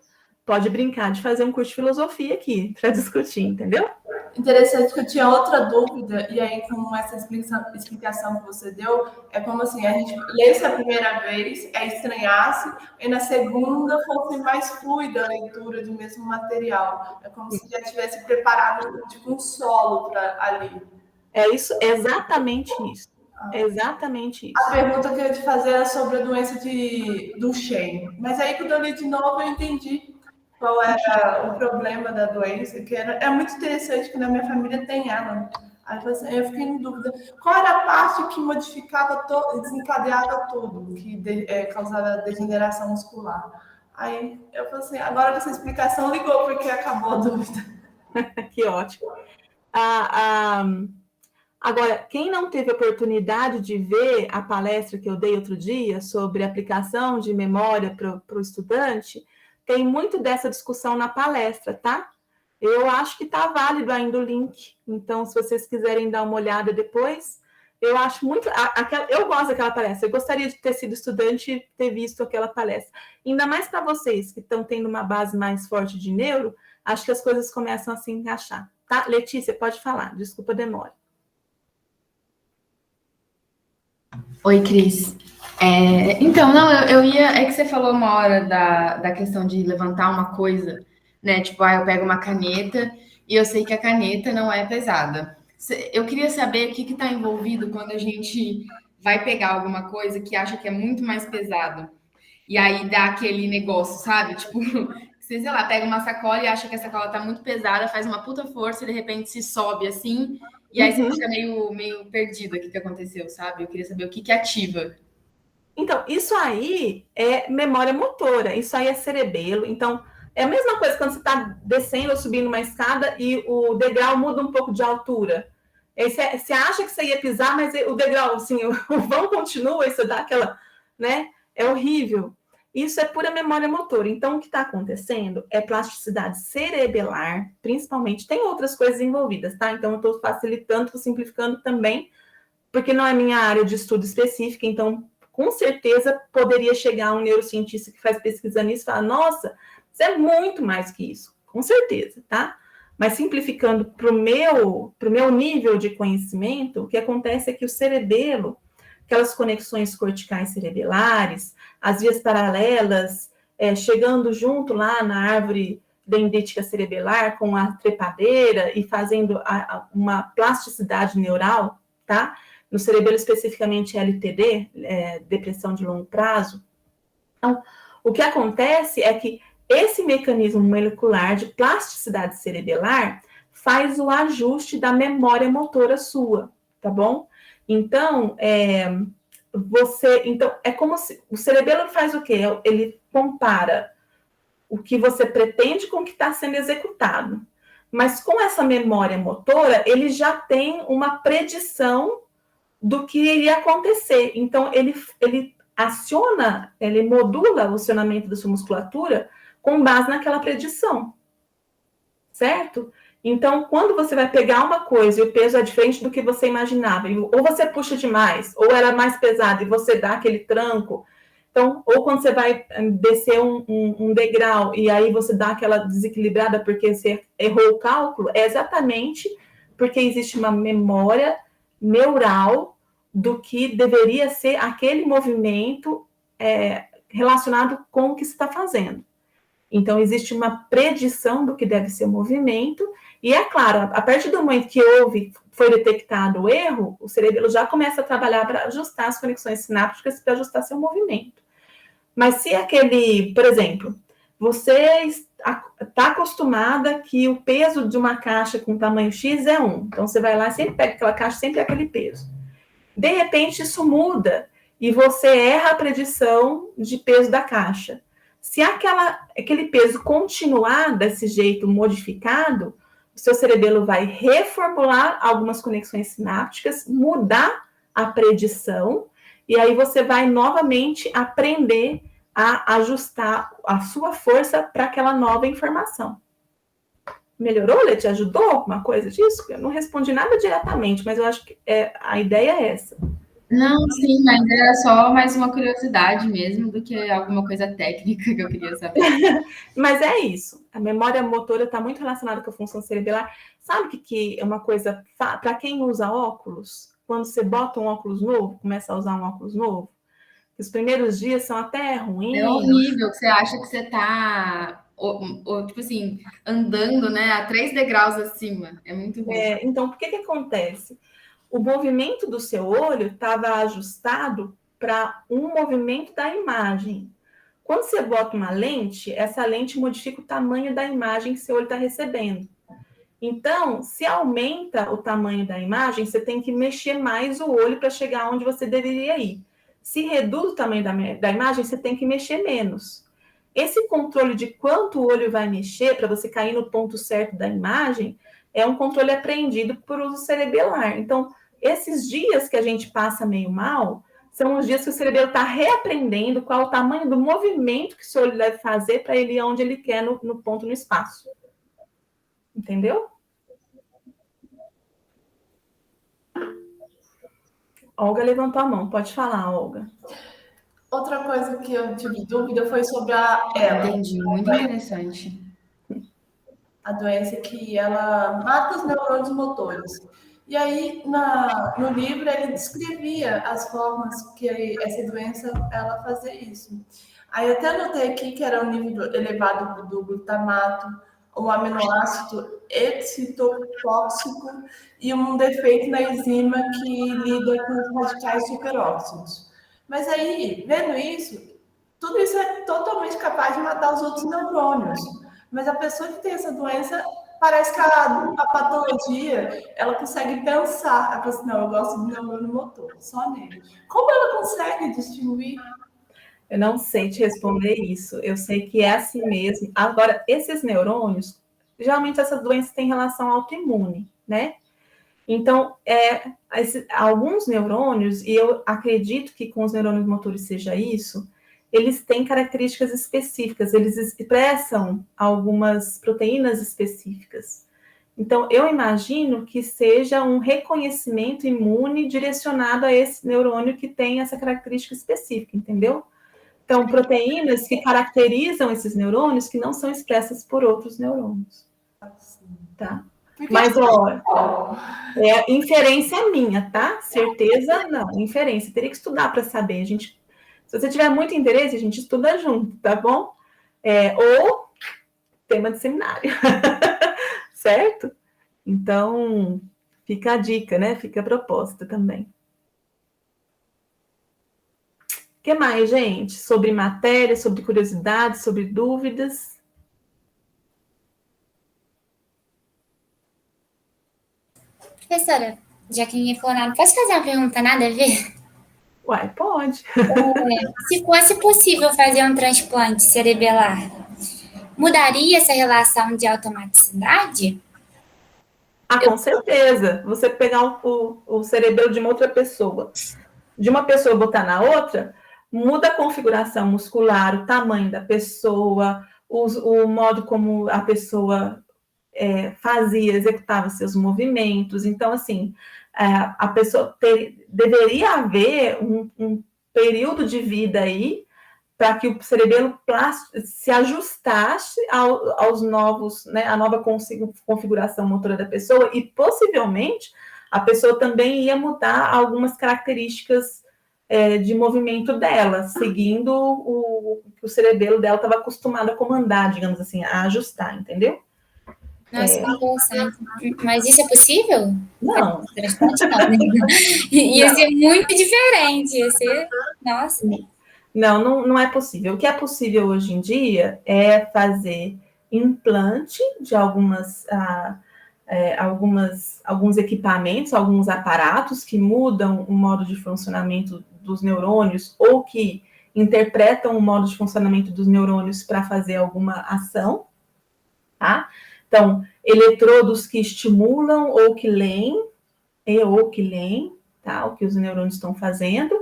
pode brincar de fazer um curso de filosofia aqui para discutir, entendeu? Interessante que eu tinha outra dúvida, e aí com essa explicação que você deu, é como assim, a gente lesse a primeira vez, estranhasse, e na segunda fosse mais fluida a leitura do mesmo material. É como se já tivesse preparado tipo um solo para ali. É isso, exatamente isso. Exatamente isso. A pergunta que eu ia te fazer era sobre a doença do Duchenne. Mas aí quando eu li de novo, eu entendi qual era o problema da doença, que é muito interessante que na minha família tem ela. Aí eu fiquei em dúvida. Qual era a parte que modificava, desencadeava tudo, que causava degeneração muscular? Aí eu falei assim, agora essa explicação ligou, porque acabou a dúvida. Que ótimo. Agora, quem não teve oportunidade de ver a palestra que eu dei outro dia sobre aplicação de memória para o estudante, tem muito dessa discussão na palestra, tá? Eu acho que está válido ainda o link. Então, se vocês quiserem dar uma olhada depois, eu acho muito... eu gosto daquela palestra. Eu gostaria de ter sido estudante e ter visto aquela palestra. Ainda mais para vocês que estão tendo uma base mais forte de neuro, acho que as coisas começam a se encaixar. Tá? Letícia, pode falar. Desculpa a demora. Oi, Cris. Então, não, eu ia... É que você falou uma hora da questão de levantar uma coisa, né? Tipo, eu pego uma caneta e eu sei que a caneta não é pesada. Eu queria saber o que está envolvido quando a gente vai pegar alguma coisa que acha que é muito mais pesado. E aí dá aquele negócio, sabe? Tipo, você, sei lá, pega uma sacola e acha que a sacola tá muito pesada, faz uma puta força e de repente se sobe assim... E aí você fica meio perdido aqui que aconteceu, sabe? Eu queria saber o que ativa. Então, isso aí é memória motora, isso aí é cerebelo. Então, é a mesma coisa quando você está descendo ou subindo uma escada e o degrau muda um pouco de altura. Aí você acha que você ia pisar, mas o degrau, assim, o vão continua e você dá aquela, né? É horrível. Isso é pura memória motora. Então, o que está acontecendo é plasticidade cerebelar, principalmente. Tem outras coisas envolvidas, tá? Então, eu estou facilitando, estou simplificando também, porque não é minha área de estudo específica. Então, com certeza, poderia chegar um neurocientista que faz pesquisa nisso e falar, nossa, isso é muito mais que isso. Com certeza, tá? Mas simplificando para o meu nível de conhecimento, o que acontece é que o cerebelo, aquelas conexões corticais cerebelares, as vias paralelas, chegando junto lá na árvore dendrítica cerebelar com a trepadeira e fazendo uma plasticidade neural, tá? No cerebelo especificamente LTD, depressão de longo prazo. Então, o que acontece é que esse mecanismo molecular de plasticidade cerebelar faz o ajuste da memória motora sua, tá bom? Então, Então, é como se o cerebelo faz o quê? Ele compara o que você pretende com o que está sendo executado. Mas com essa memória motora, ele já tem uma predição do que iria acontecer. Então, ele aciona, ele modula o acionamento da sua musculatura com base naquela predição. Certo? Então, quando você vai pegar uma coisa e o peso é diferente do que você imaginava, ou você puxa demais, ou era mais pesado e você dá aquele tranco, então, ou quando você vai descer um degrau e aí você dá aquela desequilibrada porque você errou o cálculo, é exatamente porque existe uma memória neural do que deveria ser aquele movimento relacionado com o que você está fazendo. Então, existe uma predição do que deve ser o movimento, e é claro, a partir do momento que foi detectado o erro, o cerebelo já começa a trabalhar para ajustar as conexões sinápticas para ajustar seu movimento. Mas se por exemplo, você está acostumada que o peso de uma caixa com tamanho X é 1, então você vai lá e sempre pega aquela caixa, sempre é aquele peso. De repente, isso muda, e você erra a predição de peso da caixa. Se aquele peso continuar desse jeito modificado, o seu cerebelo vai reformular algumas conexões sinápticas, mudar a predição, e aí você vai novamente aprender a ajustar a sua força para aquela nova informação. Melhorou, Lê? Te ajudou alguma coisa disso? Eu não respondi nada diretamente, mas eu acho que a ideia é essa. Não, sim, mas era só mais uma curiosidade mesmo do que alguma coisa técnica que eu queria saber. Mas é isso. A memória motora está muito relacionada com a função cerebelar. Sabe que é uma coisa, para quem usa óculos, quando você bota um óculos novo, começa a usar um óculos novo, os primeiros dias são até ruins. É horrível, que você acha que você está, tipo assim, andando, né, a 3 degraus acima. É muito ruim. Então, o que acontece? O movimento do seu olho estava ajustado para um movimento da imagem. Quando você bota uma lente, essa lente modifica o tamanho da imagem que seu olho está recebendo. Então, se aumenta o tamanho da imagem, você tem que mexer mais o olho para chegar onde você deveria ir. Se reduz o tamanho da imagem, você tem que mexer menos. Esse controle de quanto o olho vai mexer para você cair no ponto certo da imagem é um controle aprendido por uso cerebelar. Então, esses dias que a gente passa meio mal, são os dias que o cerebelo está reaprendendo qual é o tamanho do movimento que o seu olho deve fazer para ele ir onde ele quer no ponto no espaço. Entendeu? Olga levantou a mão. Pode falar, Olga. Outra coisa que eu tive dúvida foi sobre a ELA. Entendi, muito interessante. A doença que ela mata os neurônios motores. E aí, no livro, ele descrevia as formas que essa doença ela fazia isso. Aí eu até anotei aqui que era um nível elevado do glutamato, um aminoácido excitotóxico e um defeito na enzima que lida com os radicais superóxidos. Mas aí, vendo isso, tudo isso é totalmente capaz de matar os outros neurônios. Mas a pessoa que tem essa doença, parece que a patologia, ela consegue pensar. Ela fala assim, não, eu gosto do neurônio motor, só nele. Como ela consegue distinguir? Eu não sei te responder isso. Eu sei que é assim mesmo. Agora, esses neurônios, geralmente essas doenças têm relação autoimune, né? Então, alguns neurônios, e eu acredito que com os neurônios motores seja isso, eles têm características específicas, eles expressam algumas proteínas específicas. Então, eu imagino que seja um reconhecimento imune direcionado a esse neurônio que tem essa característica específica, entendeu? Então, proteínas que caracterizam esses neurônios que não são expressas por outros neurônios. Tá? Mas, inferência minha, tá? Certeza, não. Inferência. Teria que estudar para saber. Se você tiver muito interesse, a gente estuda junto, tá bom? Ou tema de seminário. Certo? Então, fica a dica, né? Fica a proposta também. O que mais, gente? Sobre matéria, sobre curiosidades, sobre dúvidas? Professora, já que ninguém falou nada, posso fazer uma pergunta nada a ver? Uai, pode. Se fosse possível fazer um transplante cerebelar, mudaria essa relação de automaticidade? Com certeza. Você pegar o cerebelo de uma outra pessoa, de uma pessoa botar na outra, muda a configuração muscular, o tamanho da pessoa, o modo como a pessoa fazia, executava seus movimentos. Então, assim, a pessoa deveria haver um período de vida aí para que o cerebelo se ajustasse aos novos, né, a nova configuração motora da pessoa, e possivelmente a pessoa também ia mudar algumas características de movimento dela, seguindo o que o cerebelo dela estava acostumado a comandar, digamos assim, a ajustar, entendeu? Nossa, que interessante. Mas isso é possível? Não. Transplante não, né? Ia ser muito diferente, ia ser... Nossa. Não é possível. O que é possível hoje em dia é fazer implante de alguns equipamentos, alguns aparatos que mudam o modo de funcionamento dos neurônios ou que interpretam o modo de funcionamento dos neurônios para fazer alguma ação, tá? Então, eletrodos que estimulam ou que leem, tá? O que os neurônios estão fazendo.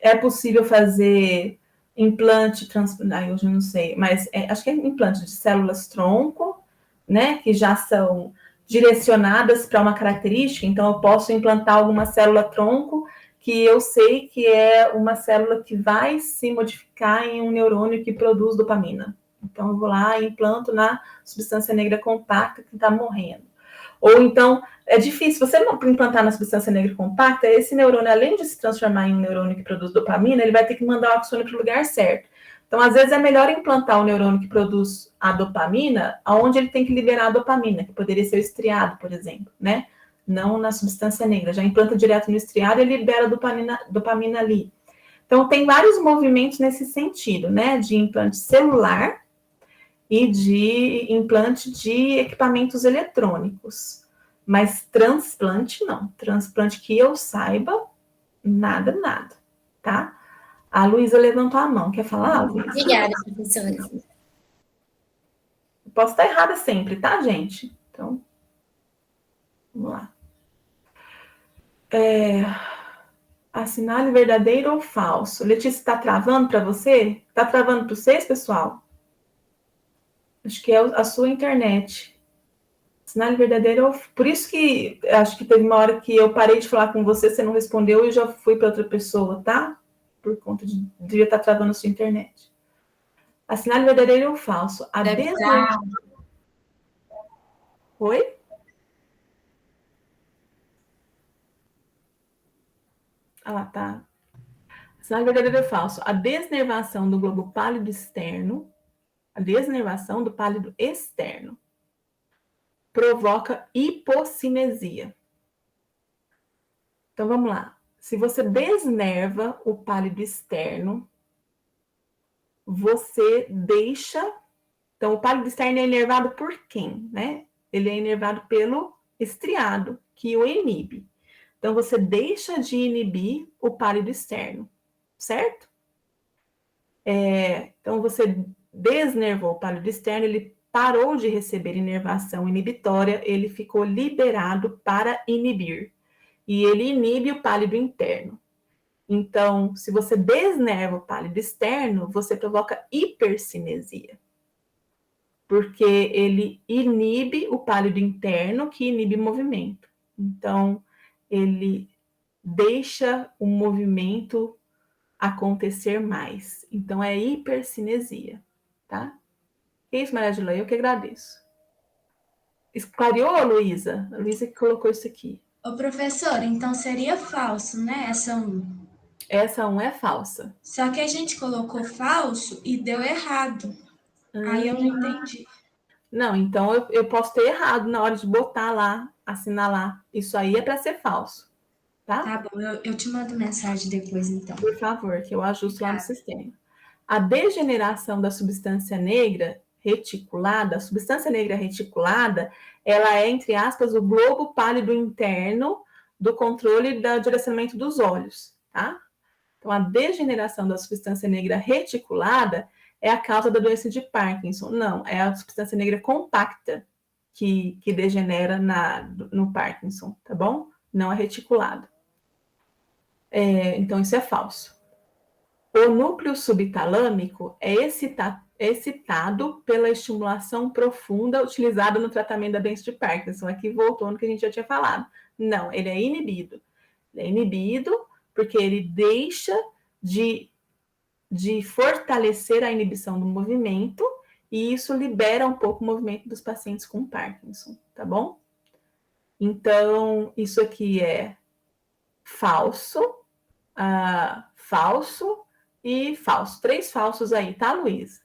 É possível fazer implante, eu já não sei, mas acho que é implante de células-tronco, né, que já são direcionadas para uma característica. Então, eu posso implantar alguma célula-tronco que eu sei que é uma célula que vai se modificar em um neurônio que produz dopamina. Então, eu vou lá e implanto na substância negra compacta que está morrendo. Ou então, é difícil, você não implantar na substância negra compacta, esse neurônio, além de se transformar em um neurônio que produz dopamina, ele vai ter que mandar o axônio para o lugar certo. Então, às vezes, é melhor implantar o neurônio que produz a dopamina, onde ele tem que liberar a dopamina, que poderia ser o estriado, por exemplo, né? Não na substância negra. Já implanta direto no estriado e libera a dopamina ali. Então, tem vários movimentos nesse sentido, né? De implante celular e de implante de equipamentos eletrônicos. Mas transplante, não. Transplante que eu saiba, nada, tá? A Luísa levantou a mão. Quer falar, Luísa? Obrigada, professora. Posso estar errada sempre, tá, gente? Então, vamos lá. Assinale verdadeiro ou falso? Letícia, está travando para você? Está travando para vocês, pessoal? Acho que é a sua internet. Assinale verdadeiro. Por isso que acho que teve uma hora que eu parei de falar com você, você não respondeu e eu já fui para outra pessoa, tá? Por conta de devia estar travando a sua internet. Assinale verdadeiro ou falso? Oi? Tá. Assinale verdadeiro ou falso? A desnervação do globo pálido externo, a desnervação do pálido externo provoca hipocinesia. Então, vamos lá. Se você desnerva o pálido externo, você deixa... Então, o pálido externo é inervado por quem, né? Ele é inervado pelo estriado, que o inibe. Então, você deixa de inibir o pálido externo, certo? Então, você desnervou o pálido externo, ele parou de receber inervação inibitória, ele ficou liberado para inibir. E ele inibe o pálido interno. Então, se você desnerva o pálido externo, você provoca hipercinesia. Porque ele inibe o pálido interno, que inibe o movimento. Então, ele deixa o movimento acontecer mais. Então, é hipercinesia, tá? É isso, Maria Adilane, eu que agradeço. Esclareou, Luísa? A Luísa que colocou isso aqui. Ô, professora, então seria falso, né? Essa 1. Essa 1 é falsa. Só que a gente colocou falso e deu errado. Aí eu não entendi. Não, então eu posso ter errado na hora de botar lá, assinalar. Isso aí é para ser falso, tá? Tá bom, eu te mando mensagem depois, então. Por favor, que eu ajusto lá no sistema. A degeneração da substância negra reticulada, a substância negra reticulada, ela é, entre aspas, o globo pálido interno do controle do direcionamento dos olhos, tá? Então, a degeneração da substância negra reticulada é a causa da doença de Parkinson. Não, é a substância negra compacta que degenera no Parkinson, tá bom? Não a reticulada. Então, isso é falso. O núcleo subtalâmico é excitado pela estimulação profunda utilizada no tratamento da doença de Parkinson. Aqui voltou no que a gente já tinha falado. Não, ele é inibido. Ele é inibido porque ele deixa de fortalecer a inibição do movimento e isso libera um pouco o movimento dos pacientes com Parkinson, tá bom? Então, isso aqui é falso, falso e falso. 3 falsos aí, tá, Luísa?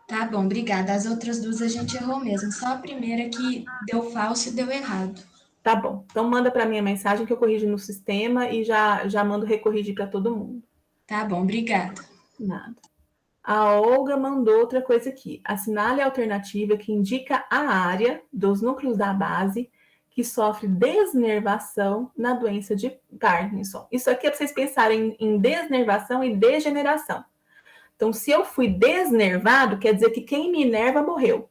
Tá bom, obrigada. As outras duas a gente errou mesmo. Só a primeira que deu falso e deu errado. Tá bom. Então, manda para mim a mensagem que eu corrijo no sistema e já mando recorrigir para todo mundo. Tá bom, obrigada. Nada. A Olga mandou outra coisa aqui. Assinale a alternativa que indica a área dos núcleos da base que sofre desnervação na doença de Parkinson. Isso aqui é para vocês pensarem em desnervação e degeneração. Então, se eu fui desnervado, quer dizer que quem me inerva morreu.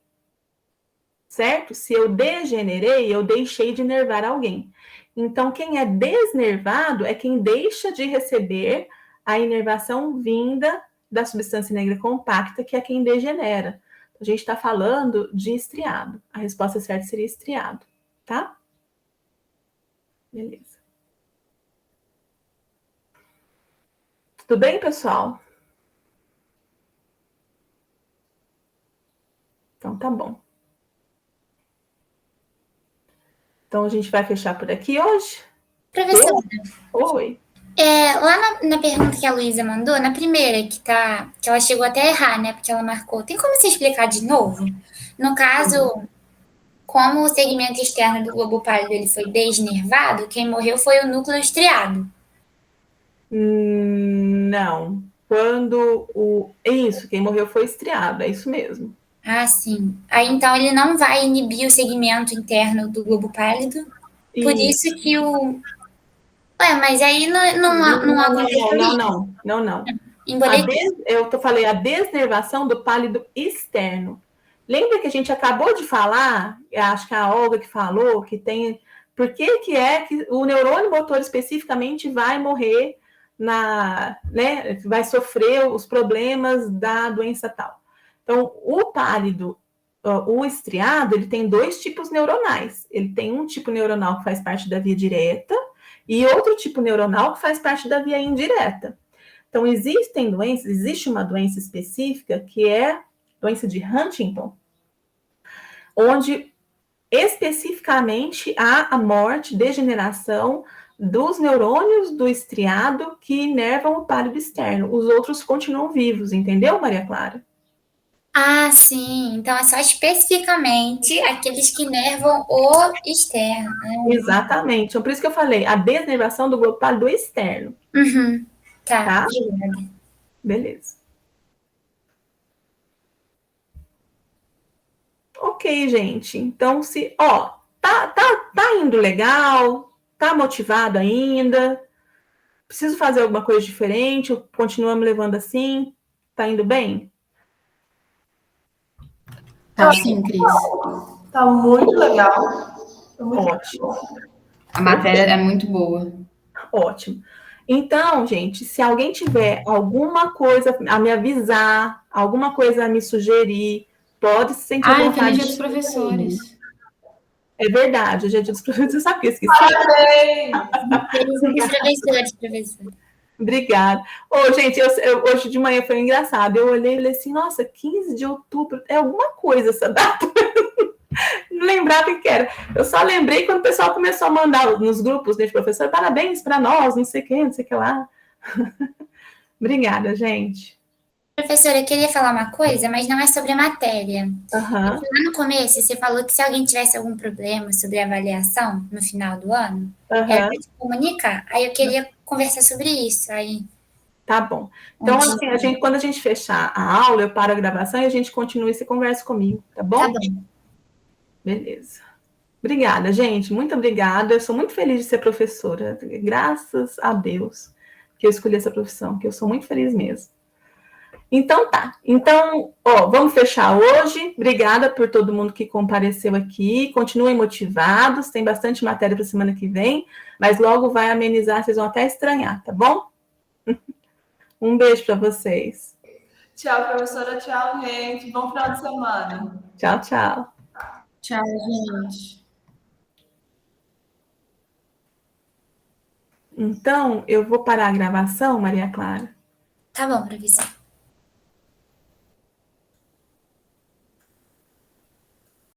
Certo? Se eu degenerei, eu deixei de nervar alguém. Então, quem é desnervado é quem deixa de receber a inervação vinda da substância negra compacta, que é quem degenera. A gente está falando de estriado. A resposta certa seria estriado, tá? Beleza. Tudo bem, pessoal? Então, tá bom. Então, a gente vai fechar por aqui hoje? Professora, Oi. lá na pergunta que a Luísa mandou, na primeira, que ela chegou até a errar, né? Porque ela marcou. Tem como você explicar de novo? No caso, como o segmento externo do globo pálido ele foi desnervado, quem morreu foi o núcleo estriado. Não. Isso, quem morreu foi estriado, é isso mesmo. Ah, sim. Aí, então, ele não vai inibir o segmento interno do globo pálido. Por isso que o... mas aí não aconteceu isso. Não. Emboletim. Eu falei a desnervação do pálido externo. Lembra que a gente acabou de falar, acho que a Olga que falou, que tem... Por que que o neurônio motor especificamente vai morrer né, vai sofrer os problemas da doença tal? Então, o pálido, o estriado, ele tem 2 tipos neuronais. Ele tem um tipo neuronal que faz parte da via direta e outro tipo neuronal que faz parte da via indireta. Então, existe uma doença específica que é doença de Huntington, onde especificamente há a morte, degeneração dos neurônios do estriado que inervam o pálido externo. Os outros continuam vivos, entendeu, Maria Clara? Ah, sim. Então, é só especificamente aqueles que inervam o externo. Exatamente. Então, por isso que eu falei, a desnervação do globo pálido externo. Uhum. Tá? Beleza. Ok, gente. Então, tá indo legal, tá motivado ainda, preciso fazer alguma coisa diferente, continuamos levando assim, tá indo bem? Tá sim, Cris. Tá muito legal. Ótimo. A matéria é muito boa. Ótimo. Então, gente, se alguém tiver alguma coisa a me avisar, alguma coisa a me sugerir, pode se sentir à vontade. Feliz Dia dos Professores. É verdade, hoje é Dia dos Professores. Você sabe que eu esqueci? Feliz professor. Obrigada. Gente, hoje de manhã foi engraçado. Eu olhei e falei assim, nossa, 15 de outubro, é alguma coisa essa data. Não lembrava o que era. Eu só lembrei quando o pessoal começou a mandar nos grupos, né, de professor, parabéns para nós, não sei o que lá. Obrigada, gente. Professora, eu queria falar uma coisa, mas não é sobre a matéria. Lá no começo, você falou que se alguém tivesse algum problema sobre a avaliação no final do ano, era para te comunicar. Aí eu queria conversar sobre isso. Aí... Tá bom. Então, assim, quando a gente fechar a aula, eu paro a gravação e a gente continua e você conversa comigo, tá bom? Tá bom. Beleza. Obrigada, gente. Muito obrigada. Eu sou muito feliz de ser professora. Graças a Deus que eu escolhi essa profissão, que eu sou muito feliz mesmo. Então tá. Então, vamos fechar hoje. Obrigada por todo mundo que compareceu aqui. Continuem motivados. Tem bastante matéria para semana que vem, mas logo vai amenizar, vocês vão até estranhar, tá bom? Um beijo para vocês. Tchau, professora. Tchau, gente. Bom final de semana. Tchau, tchau. Tchau, gente. Então, eu vou parar a gravação, Maria Clara. Tá bom, professora.